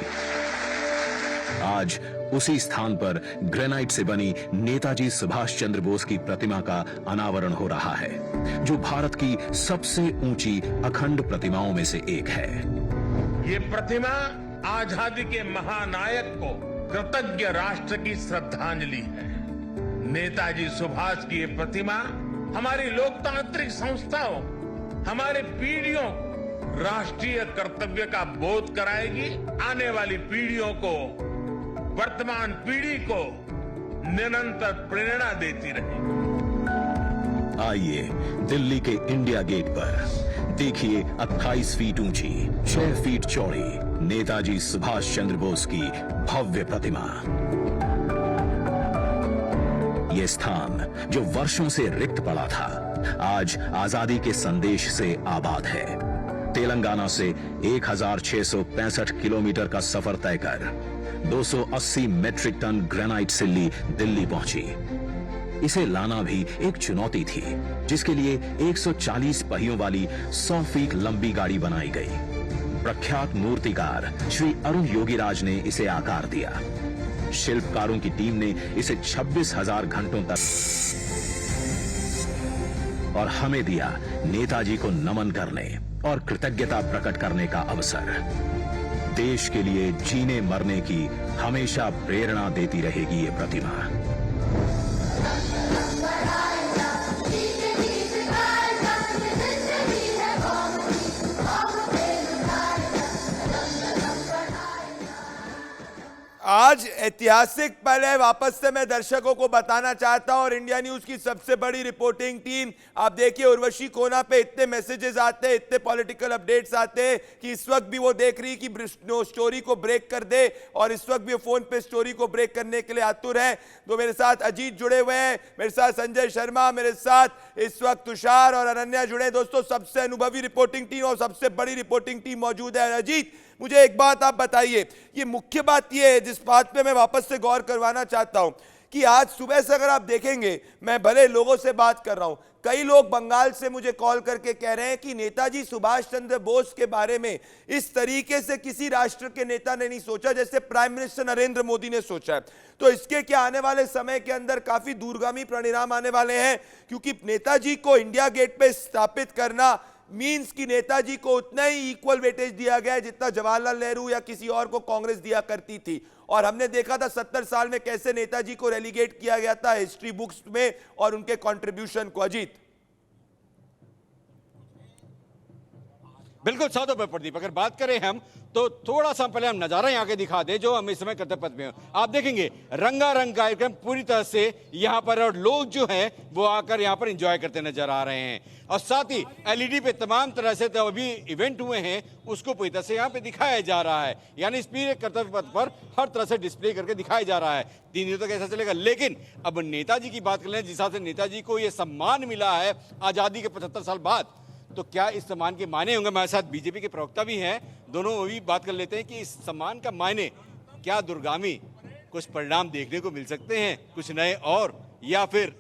आज उसी स्थान पर ग्रेनाइट से बनी नेताजी सुभाष चंद्र बोस की प्रतिमा का अनावरण हो रहा है, जो भारत की सबसे ऊंची अखंड प्रतिमाओं में से एक है। ये प्रतिमा आजादी के महानायक को कृतज्ञ राष्ट्र की श्रद्धांजलि है। नेताजी सुभाष की ये प्रतिमा हमारी लोकतांत्रिक संस्थाओं, हमारे पीढ़ियों को राष्ट्रीय कर्तव्य का बोध कराएगी, आने वाली पीढ़ियों को, वर्तमान पीढ़ी को निरंतर प्रेरणा देती रहेगी। आइए दिल्ली के इंडिया गेट पर देखिए 28 फीट ऊंची, 6 फीट चौड़ी नेताजी सुभाष चंद्र बोस की भव्य प्रतिमा। ये स्थान जो वर्षों से रिक्त पड़ा था, आज आजादी के संदेश से आबाद है। तेलंगाना से 1665 किलोमीटर का सफर तय कर 280 मेट्रिक टन ग्रेनाइट सिल्ली दिल्ली पहुंची। इसे लाना भी एक चुनौती थी, जिसके लिए 140 पहियों वाली 100 फीट लंबी गाड़ी बनाई गई। प्रख्यात मूर्तिकार श्री अरुण योगीराज ने इसे आकार दिया। शिल्पकारों की टीम ने इसे 26,000 घंटों तक और हमें दिया नेताजी को नमन करने और कृतज्ञता प्रकट करने का अवसर। देश के लिए जीने मरने की हमेशा प्रेरणा देती रहेगी ये प्रतिमा। आज ऐतिहासिक पल है, वापस से मैं दर्शकों को बताना चाहता हूं, और इंडिया न्यूज की सबसे बड़ी रिपोर्टिंग टीम, आप देखिए उर्वशी कोना पे इतने मैसेजेस आते हैं, इतने पॉलिटिकल अपडेट्स आते हैं कि इस वक्त भी वो देख रही कि स्टोरी को ब्रेक कर दे, और इस वक्त भी फोन पे स्टोरी को ब्रेक करने के लिए आतुर है। तो मेरे साथ अजीत जुड़े हुए हैं, मेरे साथ संजय शर्मा, मेरे साथ इस वक्त तुषार और अनन्या जुड़े। दोस्तों, सबसे अनुभवी रिपोर्टिंग टीम और सबसे बड़ी रिपोर्टिंग टीम मौजूद है। अजीत, मुझे एक बात आप बताइए, ये मुख्य बात ये है जिस बात पे मैं वापस से गौर करवाना चाहता हूं कि आज सुबह से अगर आप देखेंगे, मैं भले लोगों से बात कर रहा हूं, कई लोग बंगाल से मुझे कॉल करके कह रहे हैं कि नेताजी सुभाष चंद्र बोस के बारे में इस तरीके से किसी राष्ट्र के नेता ने नहीं सोचा जैसे प्राइम मिनिस्टर नरेंद्र मोदी ने सोचा है। तो इसके क्या आने वाले समय के अंदर काफी दूरगामी परिणाम आने वाले हैं, क्योंकि नेताजी को इंडिया गेट पे स्थापित करना मींस कि नेताजी को उतना ही इक्वल वेटेज दिया गया है जितना जवाहरलाल नेहरू या किसी और को कांग्रेस दिया करती थी। और हमने देखा था 70 साल में कैसे नेताजी को रेलीगेट किया गया था हिस्ट्री बुक्स में और उनके कंट्रीब्यूशन को। अजीत, बिल्कुल साधु पे प्रदीप, अगर बात करें हम तो थोड़ा सा पहले हम नजारा यहाँ के दिखा दे जो हम इस समय कर्तव्य पथ में आप देखेंगे। रंगारंग कार्यक्रम पूरी तरह से यहाँ पर, और लोग जो हैं वो आकर यहाँ पर एंजॉय करते नजर आ रहे हैं, और साथ ही एलईडी पे तमाम तरह से तो अभी इवेंट हुए हैं उसको पूरी तरह से यहाँ पे दिखाया जा रहा है, यानी इस पूरे कर्तव्य पथ पर हर तरह से डिस्प्ले करके दिखाया जा रहा है। 3 दिनों तक ऐसा चलेगा। लेकिन अब नेताजी की बात कर लें, जिस हिसाब से नेताजी को यह सम्मान मिला है आजादी के 75 साल बाद, तो क्या इस सम्मान के मायने होंगे? हमारे साथ बीजेपी के प्रवक्ता भी हैं, दोनों भी बात कर लेते हैं कि इस सम्मान का मायने क्या दूरगामी कुछ परिणाम देखने को मिल सकते हैं, कुछ नए, और या फिर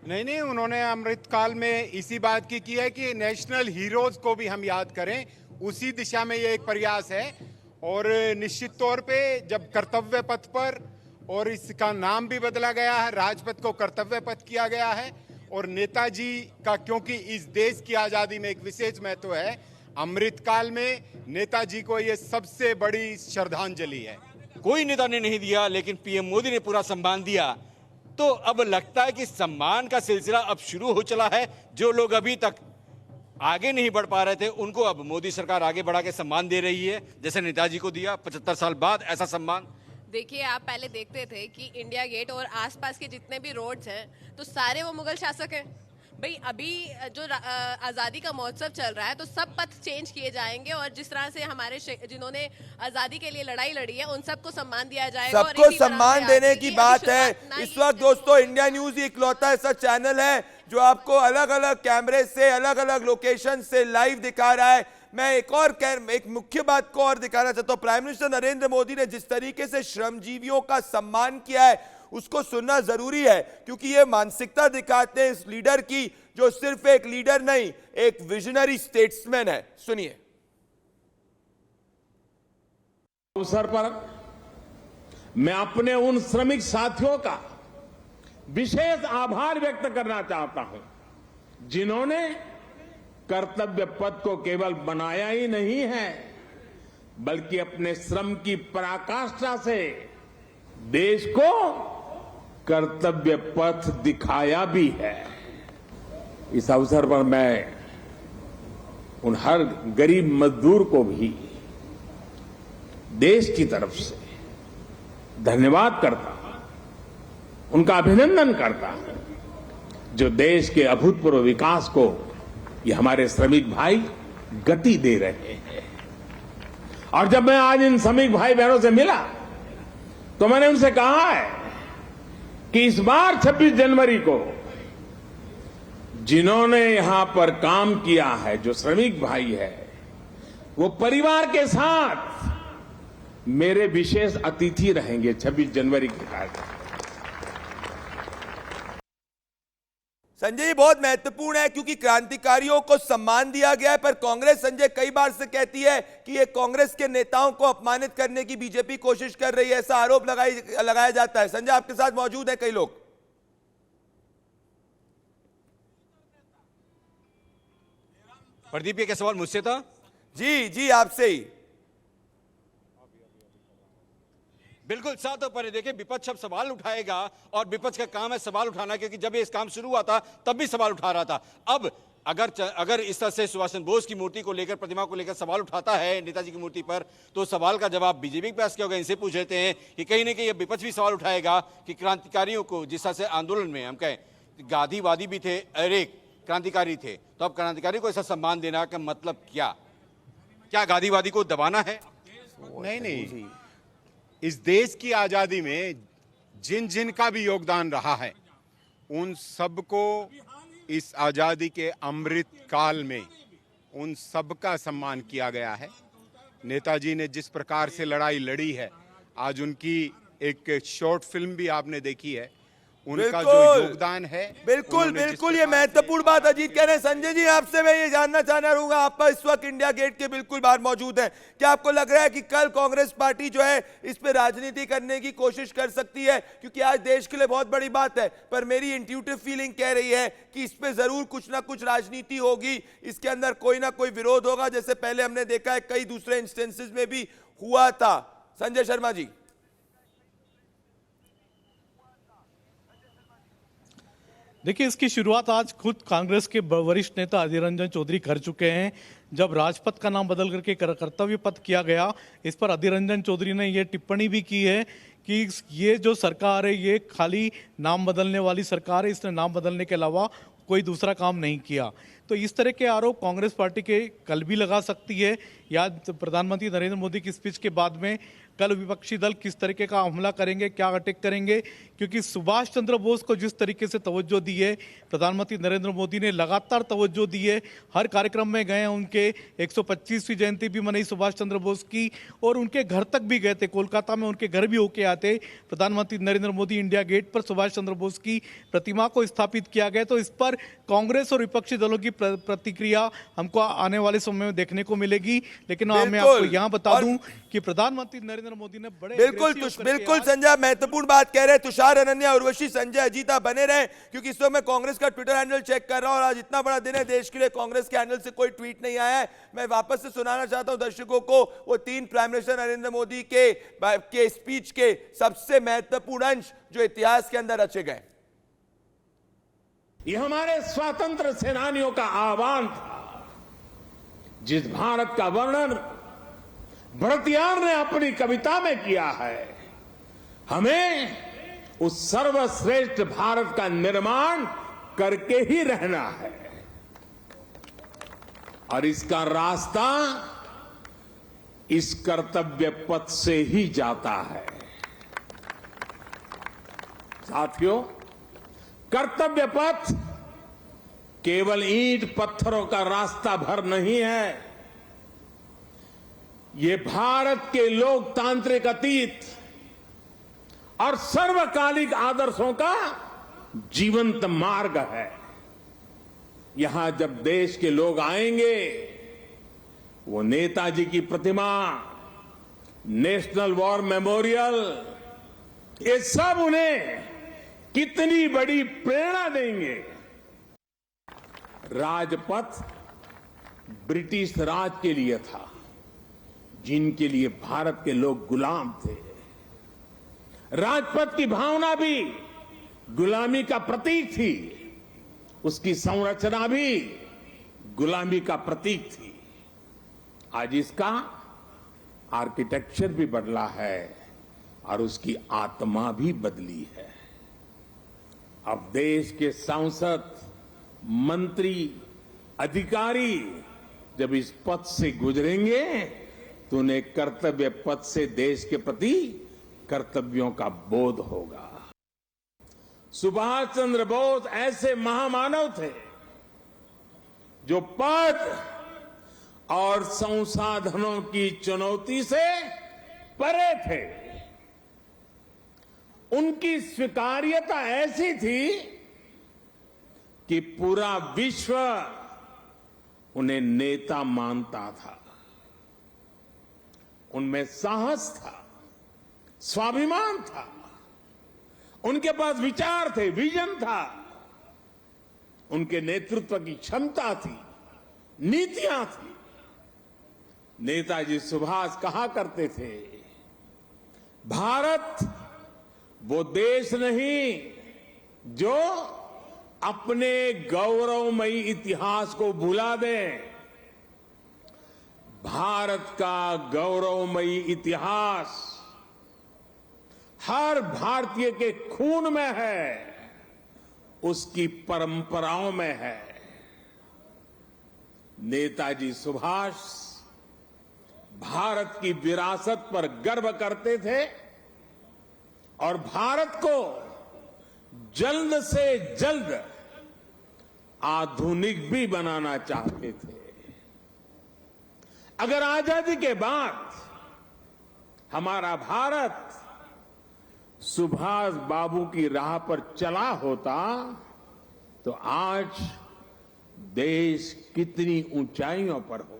नहीं, उन्होंने अमृतकाल में इसी बात की है कि नेशनल हीरोज को भी हम याद करें, उसी दिशा में ये एक प्रयास है। और निश्चित तौर पे जब कर्तव्य पथ पर, और इसका नाम भी बदला गया है, राजपथ को कर्तव्य पथ किया गया है, और नेताजी का क्योंकि इस देश की आजादी में एक विशेष महत्व है, अमृतकाल में नेताजी को ये सबसे बड़ी श्रद्धांजलि है। कोई नेता ने नहीं दिया, लेकिन पीएम मोदी ने पूरा सम्मान दिया, तो अब लगता है कि सम्मान का सिलसिला अब शुरू हो चला है। जो लोग अभी तक आगे नहीं बढ़ पा रहे थे उनको अब मोदी सरकार आगे बढ़ा के सम्मान दे रही है, जैसे नेताजी को दिया 75 साल बाद ऐसा सम्मान। देखिए, आप पहले देखते थे कि इंडिया गेट और आसपास के जितने भी रोड्स हैं तो सारे वो मुगल शासक हैं। भाई अभी जो आज़ादी का महोत्सव चल रहा है तो सब पथ चेंज किए जाएंगे, और जिस तरह से हमारे जिन्होंने आज़ादी के लिए लड़ाई लड़ी है उन सबको सम्मान दिया जाएगा। सबको सम्मान देने की बात है। इस वक्त दोस्तों इंडिया न्यूज ही इकलौता ऐसा चैनल है जो आपको अलग अलग कैमरे से, अलग अलग लोकेशन से लाइव दिखा रहा है। मैं एक मुख्य बात को और दिखाना चाहता हूं। प्राइम मिनिस्टर नरेंद्र मोदी ने जिस तरीके से श्रमजीवियों का सम्मान किया है उसको सुनना जरूरी है, क्योंकि ये मानसिकता दिखाते हैं इस लीडर की, जो सिर्फ एक लीडर नहीं, एक विजनरी स्टेट्समैन है। सुनिए। अवसर पर मैं अपने उन श्रमिक साथियों का विशेष आभार व्यक्त करना चाहता हूं जिन्होंने कर्तव्य पथ को केवल बनाया ही नहीं है बल्कि अपने श्रम की पराकाष्ठा से देश को कर्तव्य पथ दिखाया भी है। इस अवसर पर मैं उन हर गरीब मजदूर को भी देश की तरफ से धन्यवाद करता हूं, उनका अभिनंदन करता हूं, जो देश के अभूतपूर्व विकास को ये हमारे श्रमिक भाई गति दे रहे हैं। और जब मैं आज इन श्रमिक भाई बहनों से मिला तो मैंने उनसे कहा है कि इस बार 26 जनवरी को जिन्होंने यहां पर काम किया है, जो श्रमिक भाई है, वो परिवार के साथ मेरे विशेष अतिथि रहेंगे 26 जनवरी के कार्यक्रम। संजय जी बहुत महत्वपूर्ण है क्योंकि क्रांतिकारियों को सम्मान दिया गया है, पर कांग्रेस संजय कई बार से कहती है कि ये कांग्रेस के नेताओं को अपमानित करने की बीजेपी कोशिश कर रही है, ऐसा आरोप लगाया जाता है। संजय आपके साथ मौजूद है कई लोग। प्रदीप ये क्या सवाल मुझसे था? जी आपसे ही। बिल्कुल साथ पर देखिए, विपक्ष अब सवाल उठाएगा और विपक्ष का काम है सवाल उठाना, क्योंकि जब ये काम शुरू हुआ था तब भी सवाल उठा रहा था। अब अगर इस तरह से सुभाष चंद्र बोस की मूर्ति को लेकर, प्रतिमा को लेकर सवाल उठाता है नेताजी की मूर्ति पर, तो सवाल का जवाब बीजेपी के पास क्या होगा? इनसे पूछ लेते हैं कि कहीं ना कहीं विपक्ष भी सवाल उठाएगा कि क्रांतिकारियों को जिस तरह से आंदोलन में हम कहें गांधीवादी भी थे और एक क्रांतिकारी थे, तो अब क्रांतिकारी को ऐसा सम्मान देना का मतलब क्या गांधीवादी को दबाना है? नहीं, इस देश की आजादी में जिन जिन का भी योगदान रहा है उन सबको इस आजादी के अमृत काल में उन सबका सम्मान किया गया है। नेताजी ने जिस प्रकार से लड़ाई लड़ी है, आज उनकी एक शॉर्ट फिल्म भी आपने देखी है, उनका जो योगदान है। बिल्कुल ये महत्वपूर्ण बात अजीत कह रहे हैं। संजय जी आपसे मैं ये जानना चाहना रहूंगा, आप इस वक्त इंडिया गेट के बिल्कुल बाहर मौजूद हैं, क्या आपको लग रहा है कि कल कांग्रेस पार्टी जो है इस पे राजनीति करने की कोशिश कर सकती है? क्योंकि आज देश के लिए बहुत बड़ी बात है, पर मेरी इंट्यूटिव फीलिंग कह रही है कि इस पे जरूर कुछ ना कुछ राजनीति होगी, इसके अंदर कोई ना कोई विरोध होगा, जैसे पहले हमने देखा है कई दूसरे इंस्टेंसेस में भी हुआ था। संजय शर्मा जी। देखिए, इसकी शुरुआत आज खुद कांग्रेस के वरिष्ठ नेता अधीर रंजन चौधरी कर चुके हैं। जब राजपथ का नाम बदल करके कर्तव्य पथ किया गया, इस पर अधीर रंजन चौधरी ने यह टिप्पणी भी की है कि ये जो सरकार है ये खाली नाम बदलने वाली सरकार है, इसने नाम बदलने के अलावा कोई दूसरा काम नहीं किया। तो इस तरह के आरोप कांग्रेस पार्टी के कल भी लगा सकती है, या प्रधानमंत्री नरेंद्र मोदी की स्पीच के बाद में कल विपक्षी दल किस तरीके का हमला करेंगे, क्या अटैक करेंगे, क्योंकि सुभाष चंद्र बोस को जिस तरीके से तवज्जो दी है प्रधानमंत्री नरेंद्र मोदी ने, लगातार तवज्जो दी है, हर कार्यक्रम में गए, उनके 125वीं जयंती भी मनाई सुभाष चंद्र बोस की, और उनके घर तक भी गए थे, कोलकाता में उनके घर भी होके आते प्रधानमंत्री नरेंद्र मोदी। इंडिया गेट पर सुभाष चंद्र बोस की प्रतिमा को स्थापित किया गया। तो इस पर कांग्रेस और विपक्षी दलों की प्रतिक्रिया हमको आने वाले समय में देखने को मिलेगी। लेकिन मैं आपको यहाँ बता दूं कि प्रधानमंत्री नरेंद्र मोदी ने बड़े बिल्कुल संजय महत्वपूर्ण बात कह रहे हैं। तुषार, अनन्या, उर्वशी, संजय, अजीता बने रहे, क्योंकि इस वक्त मैं कांग्रेस का ट्विटर हैंडल चेक कर रहा हूं और आज इतना बड़ा दिन है देश के लिए, कांग्रेस के हैंडल से कोई ट्वीट नहीं आया है। मैं वापस से सुनाना चाहता हूं दर्शकों को वो 3 प्राइम मिनिस्टर नरेंद्र मोदी के स्पीच के सबसे महत्वपूर्ण अंश जो इतिहास के अंदर रचे गए। ये हमारे स्वतंत्र सेनानियों का आह्वान था, जिस भारत का वर्णन भरतियार ने अपनी कविता में किया है। हमें उस सर्वश्रेष्ठ भारत का निर्माण करके ही रहना है, और इसका रास्ता इस कर्तव्य पथ से ही जाता है। साथियों, कर्तव्य पथ केवल ईंट पत्थरों का रास्ता भर नहीं है, ये भारत के लोकतांत्रिक अतीत और सर्वकालिक आदर्शों का जीवंत मार्ग है। यहां जब देश के लोग आएंगे, वो नेताजी की प्रतिमा, नेशनल वॉर मेमोरियल, ये सब उन्हें कितनी बड़ी प्रेरणा देंगे। राजपथ ब्रिटिश राज के लिए था, जिनके लिए भारत के लोग गुलाम थे। राजपथ की भावना भी गुलामी का प्रतीक थी, उसकी संरचना भी गुलामी का प्रतीक थी। आज इसका आर्किटेक्चर भी बदला है और उसकी आत्मा भी बदली है। अब देश के सांसद, मंत्री, अधिकारी जब इस पथ से गुजरेंगे तो उन्हें कर्तव्य पथ से देश के प्रति कर्तव्यों का बोध होगा। सुभाष चंद्र बोस ऐसे महामानव थे जो पद और संसाधनों की चुनौती से परे थे। उनकी स्वीकार्यता ऐसी थी कि पूरा विश्व उन्हें नेता मानता था। उनमें साहस था, स्वाभिमान था, उनके पास विचार थे, विजन था, उनके नेतृत्व की क्षमता थी, नीतियां थी। नेताजी सुभाष कहा करते थे, भारत वो देश नहीं जो अपने गौरवमयी इतिहास को भुला दे। भारत का गौरवमयी इतिहास हर भारतीय के खून में है, उसकी परंपराओं में है। नेताजी सुभाष भारत की विरासत पर गर्व करते थे और भारत को जल्द से जल्द आधुनिक भी बनाना चाहते थे। अगर आजादी के बाद हमारा भारत सुभाष बाबू की राह पर चला होता तो आज देश कितनी ऊंचाइयों पर होता।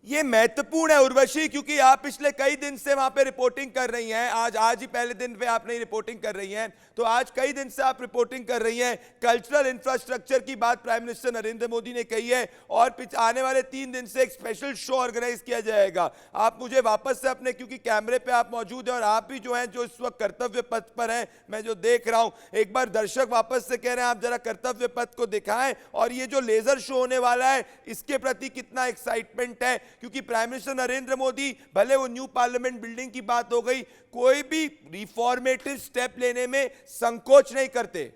ये महत्वपूर्ण है उर्वशी, क्योंकि आप पिछले कई दिन से वहां पे रिपोर्टिंग कर रही हैं। आज ही पहले दिन पे आप नहीं रिपोर्टिंग कर रही हैं, तो आज कई दिन से आप रिपोर्टिंग कर रही हैं। कल्चरल इंफ्रास्ट्रक्चर की बात प्राइम मिनिस्टर नरेंद्र मोदी ने कही है और आने वाले 3 दिन से एक स्पेशल शो ऑर्गेनाइज किया जाएगा। आप मुझे वापस से अपने, क्योंकि कैमरे पे आप मौजूद हैं और आप भी जो हैं जो इस वक्त कर्तव्य पथ पर हैं, मैं जो देख रहा हूं, एक बार दर्शक वापस से कह रहे हैं आप जरा कर्तव्य पथ को दिखाएं और ये जो लेजर शो होने वाला है इसके प्रति कितना एक्साइटमेंट है। क्योंकि प्राइम मिनिस्टर नरेंद्र मोदी, भले वो न्यू पार्लियामेंट बिल्डिंग की बात हो गई, कोई भी रिफॉर्मेटिव स्टेप लेने में संकोच नहीं करते।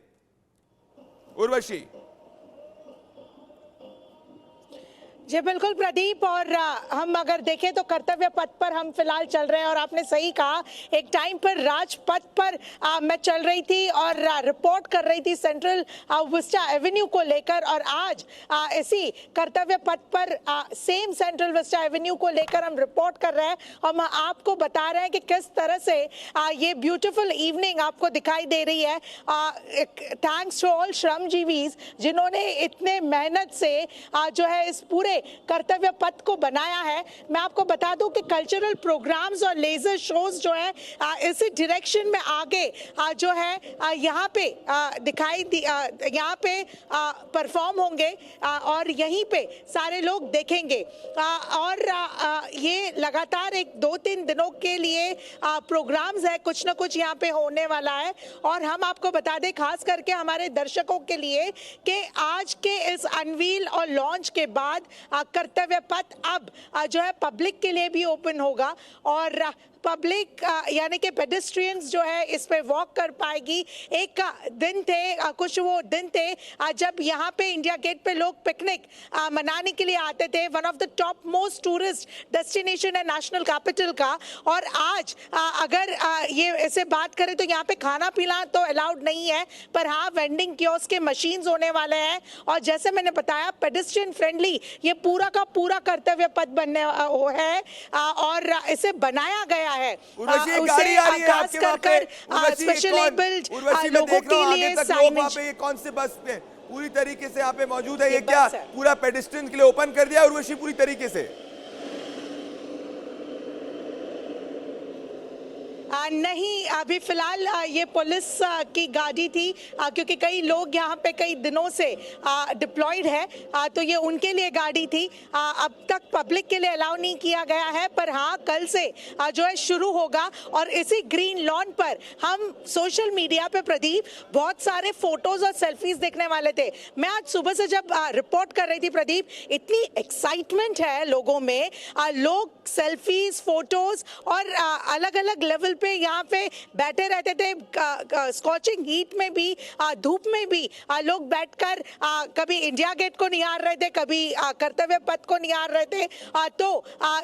उर्वशी। जी बिल्कुल प्रदीप, और हम अगर देखें तो कर्तव्य पथ पर हम फिलहाल चल रहे हैं और आपने सही कहा, एक टाइम पर राजपथ पर मैं चल रही थी और रिपोर्ट कर रही थी सेंट्रल विस्टा एवेन्यू को लेकर, और आज इसी कर्तव्य पथ पर सेम सेंट्रल विस्टा एवेन्यू को लेकर हम रिपोर्ट कर रहे हैं। हम आपको बता रहे हैं कि किस तरह से ये ब्यूटीफुल इवनिंग आपको दिखाई दे रही है। थैंक्स टू ऑल श्रमजीवीज जिन्होंने इतने मेहनत से जो है इस पूरे कर्तव्य पथ को बनाया है। मैं आपको बता दूं कि कल्चरल प्रोग्राम्स और लेजर शोज जो है इसी डायरेक्शन में आगे जो है यहाँ पे यहाँ पे परफॉर्म होंगे और यहीं पे सारे लोग देखेंगे। और ये लगातार एक 2-3 दिनों के लिए प्रोग्राम्स है, कुछ ना कुछ यहाँ पे होने वाला है। और हम आपको बता दें खास करके हमारे दर्शकों के लिए कि आज के इस अनवील और लॉन्च के बाद कर्तव्य पथ अब जो है पब्लिक के लिए भी ओपन होगा और पब्लिक यानी कि पेडेस्ट्रियंस जो है इस पे वॉक कर पाएगी। एक दिन थे, कुछ वो दिन थे जब यहाँ पे इंडिया गेट पे लोग पिकनिक मनाने के लिए आते थे। One of the top most tourist destination है नेशनल कैपिटल का। और आज अगर ये ऐसे बात करें तो यहाँ पे खाना पीना तो अलाउड नहीं है, पर हाँ वेंडिंग कियोस्क के मशीन्स होने वाले हैं। और जैसे मैंने बताया पेडेस्ट्रियन फ्रेंडली ये पूरा का पूरा कर्तव्य पथ बनने है और इसे बनाया गया है। गाड़ी आ रही है आपके वहां पे, स्पेशल एबल्ड लोगों के लिए साइनेज। ये कौन से बस पे पूरी तरीके से यहाँ पे मौजूद है? ये क्या पूरा पेडेस्ट्रियन के लिए ओपन कर दिया उर्वशी पूरी तरीके से? नहीं, अभी फिलहाल ये पुलिस की गाड़ी थी, क्योंकि कई लोग यहाँ पे कई दिनों से डिप्लॉयड है, तो ये उनके लिए गाड़ी थी। अब तक पब्लिक के लिए अलाउ नहीं किया गया है, पर हाँ कल से जो है शुरू होगा। और इसी ग्रीन लॉन पर हम सोशल मीडिया पे प्रदीप बहुत सारे फोटोज और सेल्फीज देखने वाले थे। मैं आज सुबह से जब रिपोर्ट कर रही थी प्रदीप, इतनी एक्साइटमेंट है लोगों में, लोग सेल्फीज, फोटोज और अलग अलग लेवल पे यहाँ पे बैठे रहते थे। स्कॉचिंग हीट में भी, धूप में भी लोग बैठकर कभी इंडिया गेट को निहार रहे थे, कभी कर्तव्य पथ को निहार रहे थे। तो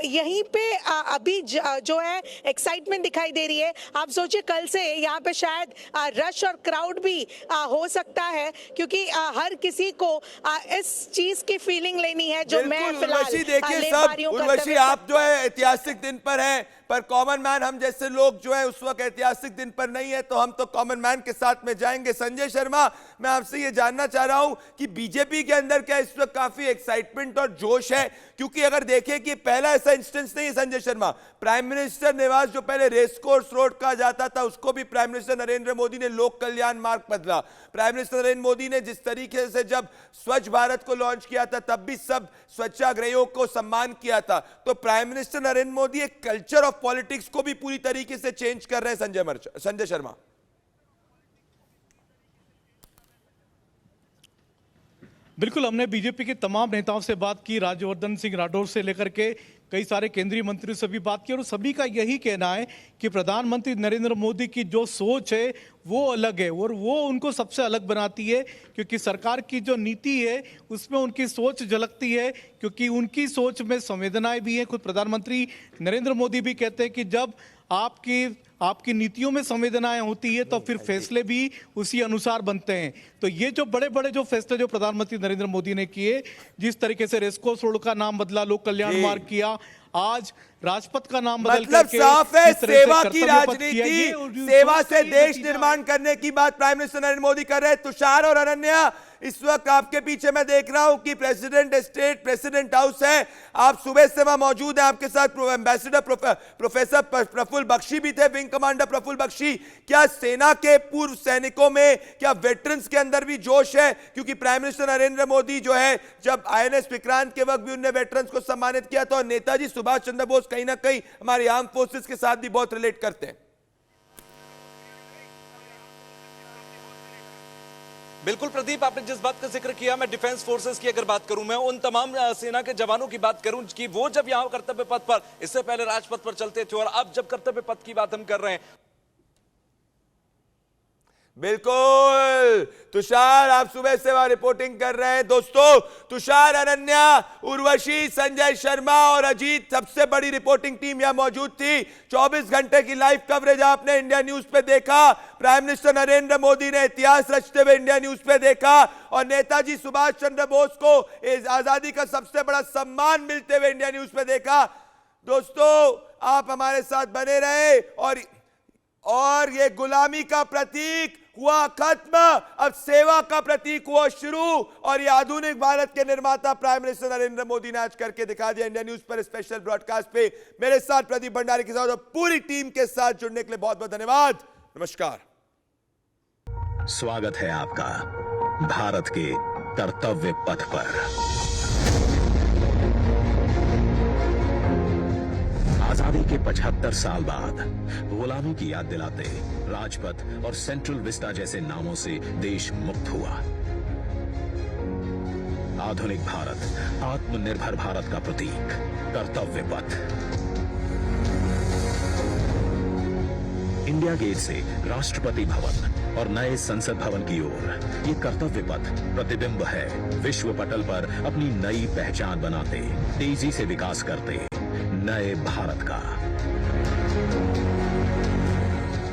यहीं पे अभी जो है एक्साइटमेंट दिखाई दे रही है। आप सोचिए कल से यहाँ पे शायद रश और क्राउड भी हो सकता है, क्योंकि हर किसी को इस चीज की फीलिंग लेनी है जो मैं फिलहाल देखिए ले सब पा रही हूं। उर्वशी, आप जो है ऐतिहासिक दिन पर हैं, पर कॉमन मैन हम जैसे लोग जो है उस वक्त ऐतिहासिक दिन पर नहीं है, तो हम तो कॉमन मैन के साथ में जाएंगे। संजय शर्मा, मैं आपसे ये जानना चाह रहा हूं कि बीजेपी के अंदर क्या इस वक्त काफी एक्साइटमेंट और जोश है? क्योंकि अगर देखें कि पहला ऐसा इंस्टेंस नहीं है संजय शर्मा, प्राइम मिनिस्टर निवास जो पहले रेसकोर्स रोड कहा जाता था, उसको भी प्राइम मिनिस्टर नरेंद्र मोदी ने लोक कल्याण मार्ग बदला। प्राइम मिनिस्टर नरेंद्र मोदी ने जिस तरीके से जब स्वच्छ भारत को लॉन्च किया था, तब भी सब स्वच्छाग्रहियों को सम्मान किया था। तो प्राइम मिनिस्टर नरेंद्र मोदी एक कल्चर ऑफ पॉलिटिक्स को भी पूरी तरीके से चेंज कर रहे हैं। संजय शर्मा, बिल्कुल, हमने बीजेपी के तमाम नेताओं से बात की, राज्यवर्धन सिंह राठौर से लेकर के कई सारे केंद्रीय मंत्रियों से भी बात की, और सभी का यही कहना है कि प्रधानमंत्री नरेंद्र मोदी की जो सोच है वो अलग है, और वो उनको सबसे अलग बनाती है, क्योंकि सरकार की जो नीति है उसमें उनकी सोच झलकती है, क्योंकि उनकी सोच में संवेदनाएं भी हैं। खुद प्रधानमंत्री नरेंद्र मोदी भी कहते हैं कि जब आपकी नीतियों में संवेदनाएं होती है तो फिर फैसले भी उसी अनुसार बनते हैं। तो ये जो बड़े बड़े जो फैसले जो प्रधानमंत्री नरेंद्र मोदी ने किए, जिस तरीके से रेसकोर्स रोड का नाम बदला, लोक कल्याण मार्ग किया, आज राजपथ का नाम बदल मतलब करके साफ है, इस तरह से सेवा की कर्तव्य पथ राजनीति, किया, सेवा से देश निर्माण करने की बात प्राइम मिनिस्टर नरेंद्र मोदी कर रहे हैं। तुषार और अनन्या, इस वक्त आपके पीछे मैं देख रहा हूं कि प्रेसिडेंट एस्टेट, प्रेसिडेंट हाउस है, आप सुबह से वहां मौजूद हैं। आपके साथ एम्बेसडर प्रोफेसर प्रफुल्ल बख्शी भी थे, विंग कमांडर प्रफुल्ल बख्शी। क्या सेना के पूर्व सैनिकों में, क्या वेटरन्स के अंदर भी जोश है? क्योंकि प्राइम मिनिस्टर नरेंद्र मोदी जो है, जब INS विक्रांत के वक्त भी उन्होंने वेटरन्स को सम्मानित किया था, और नेताजी सुभाष चंद्र बोस कहीं ना कहीं हमारी आर्म फोर्सेस के साथ भी बहुत रिलेट करते हैं। बिल्कुल प्रदीप, आपने जिस बात का जिक्र किया, मैं डिफेंस फोर्सेस की अगर बात करूं, मैं उन तमाम सेना के जवानों की बात करूं कि वो जब यहां कर्तव्य पथ पर, इससे पहले राजपथ पर चलते थे, और अब जब कर्तव्य पथ की बात हम कर रहे हैं। बिल्कुल तुषार, आप सुबह से वहां रिपोर्टिंग कर रहे हैं। दोस्तों, तुषार, अनन्या, उर्वशी, संजय शर्मा और अजीत, सबसे बड़ी रिपोर्टिंग टीम यहां मौजूद थी। 24 घंटे की लाइव कवरेज आपने इंडिया न्यूज पे देखा। प्राइम मिनिस्टर नरेंद्र मोदी ने इतिहास रचते हुए इंडिया न्यूज पे देखा, और नेताजी सुभाष चंद्र बोस को इस आजादी का सबसे बड़ा सम्मान मिलते हुए इंडिया न्यूज पे देखा। दोस्तों, आप हमारे साथ बने रहे, और ये गुलामी का प्रतीक हुआ खत्म, अब सेवा का प्रतीक हुआ शुरू, और ये आधुनिक भारत के निर्माता प्राइम मिनिस्टर नरेंद्र मोदी ने आज करके दिखा दिया। इंडिया न्यूज पर स्पेशल ब्रॉडकास्ट पे मेरे साथ प्रदीप भंडारी के साथ और पूरी टीम के साथ जुड़ने के लिए बहुत बहुत धन्यवाद। नमस्कार। स्वागत है आपका भारत के कर्तव्य पथ पर। आजादी के 75 साल बाद गुलामी की याद दिलाते राजपथ और सेंट्रल विस्टा जैसे नामों से देश मुक्त हुआ। आधुनिक भारत, आत्मनिर्भर भारत का प्रतीक, कर्तव्य पथ। इंडिया गेट से राष्ट्रपति भवन और नए संसद भवन की ओर ये कर्तव्य पथ प्रतिबिंब है, विश्व पटल पर अपनी नई पहचान बनाते, तेजी से विकास करते नए भारत का।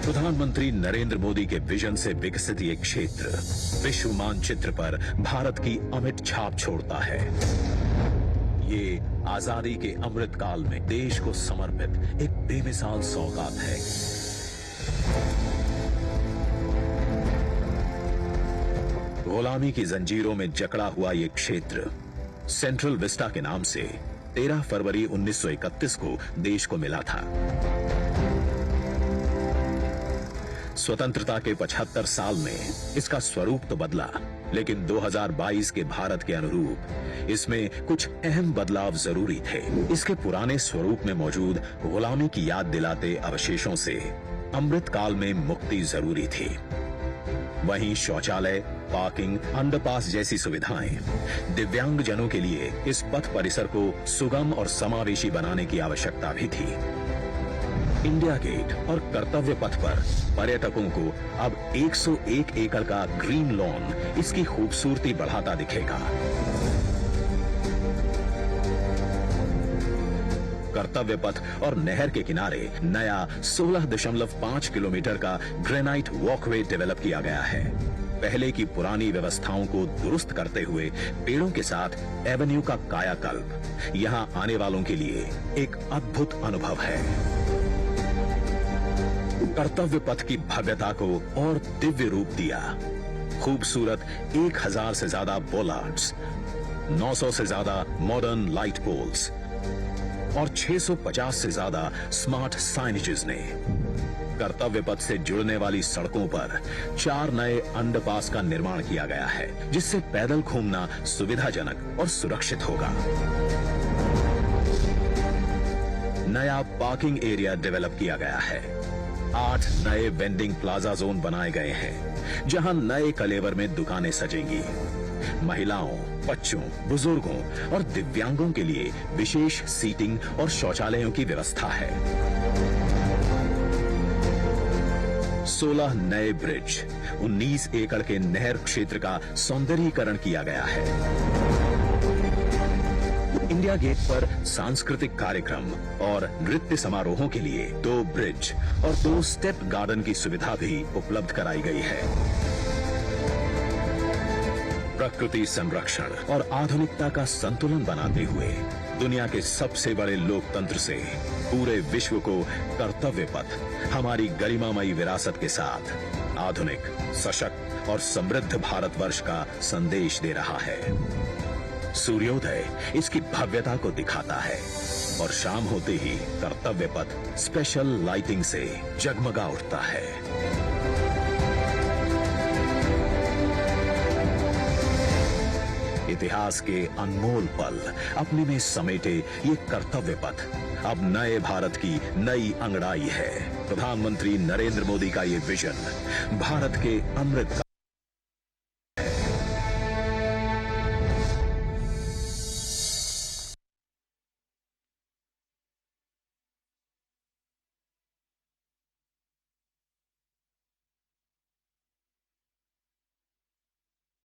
प्रधानमंत्री नरेंद्र मोदी के विजन से विकसित ये क्षेत्र विश्व मानचित्र पर भारत की अमिट छाप छोड़ता है। ये आजादी के अमृत काल में देश को समर्पित एक बेमिसाल सौगात है। गुलामी की जंजीरों में जकड़ा हुआ ये क्षेत्र सेंट्रल विस्टा के नाम से 13 फरवरी 1931 को देश को मिला था। स्वतंत्रता के 75 साल में इसका स्वरूप तो बदला, लेकिन 2022 के भारत के अनुरूप इसमें कुछ अहम बदलाव जरूरी थे। इसके पुराने स्वरूप में मौजूद गुलामी की याद दिलाते अवशेषों से अमृत काल में मुक्ति जरूरी थी। वहीं शौचालय, पार्किंग, अंडरपास जैसी सुविधाएं दिव्यांग जनों के लिए इस पथ परिसर को सुगम और समावेशी बनाने की आवश्यकता भी थी। इंडिया गेट और कर्तव्य पथ पर पर्यटकों को अब 101 एकड़ का ग्रीन लॉन इसकी खूबसूरती बढ़ाता दिखेगा। कर्तव्य पथ और नहर के किनारे नया 16.5 किलोमीटर का ग्रेनाइट वॉकवे डेवलप किया गया है। पहले की पुरानी व्यवस्थाओं को दुरुस्त करते हुए पेड़ों के साथ एवेन्यू का कायाकल्प यहां आने वालों के लिए एक अद्भुत अनुभव है। कर्तव्य पथ की भव्यता को और दिव्य रूप दिया। खूबसूरत 1000 से ज्यादा बोलार्ड्स, 900 से ज्यादा मॉडर्न लाइट पोल्स और 650 से ज्यादा स्मार्ट साइनेजेस ने कर्तव्य पथ से जुड़ने वाली सड़कों पर 4 नए अंडरपास का निर्माण किया गया है, जिससे पैदल घूमना सुविधाजनक और सुरक्षित होगा। नया पार्किंग एरिया डेवलप किया गया है। 8 नए वेंडिंग प्लाजा जोन बनाए गए हैं, जहां नए कलेवर में दुकानें सजेंगी। महिलाओं, बच्चों, बुजुर्गों और दिव्यांगों के लिए विशेष सीटिंग और शौचालयों की व्यवस्था है। 16 नए ब्रिज, 19 एकड़ के नहर क्षेत्र का सौंदर्यीकरण किया गया है। इंडिया गेट पर सांस्कृतिक कार्यक्रम और नृत्य समारोहों के लिए 2 ब्रिज और 2 स्टेप गार्डन की सुविधा भी उपलब्ध कराई गई है। प्रकृति संरक्षण और आधुनिकता का संतुलन बनाते हुए दुनिया के सबसे बड़े लोकतंत्र से पूरे विश्व को कर्तव्य पथ हमारी गरिमामयी विरासत के साथ आधुनिक, सशक्त और समृद्ध भारतवर्ष का संदेश दे रहा है। सूर्योदय इसकी भव्यता को दिखाता है और शाम होते ही कर्तव्य पथ स्पेशल लाइटिंग से जगमगा उठता है। इतिहास के अनमोल पल अपने में समेटे ये कर्तव्य पथ अब नए भारत की नई अंगड़ाई है। प्रधानमंत्री नरेंद्र मोदी का ये विजन भारत के अमृत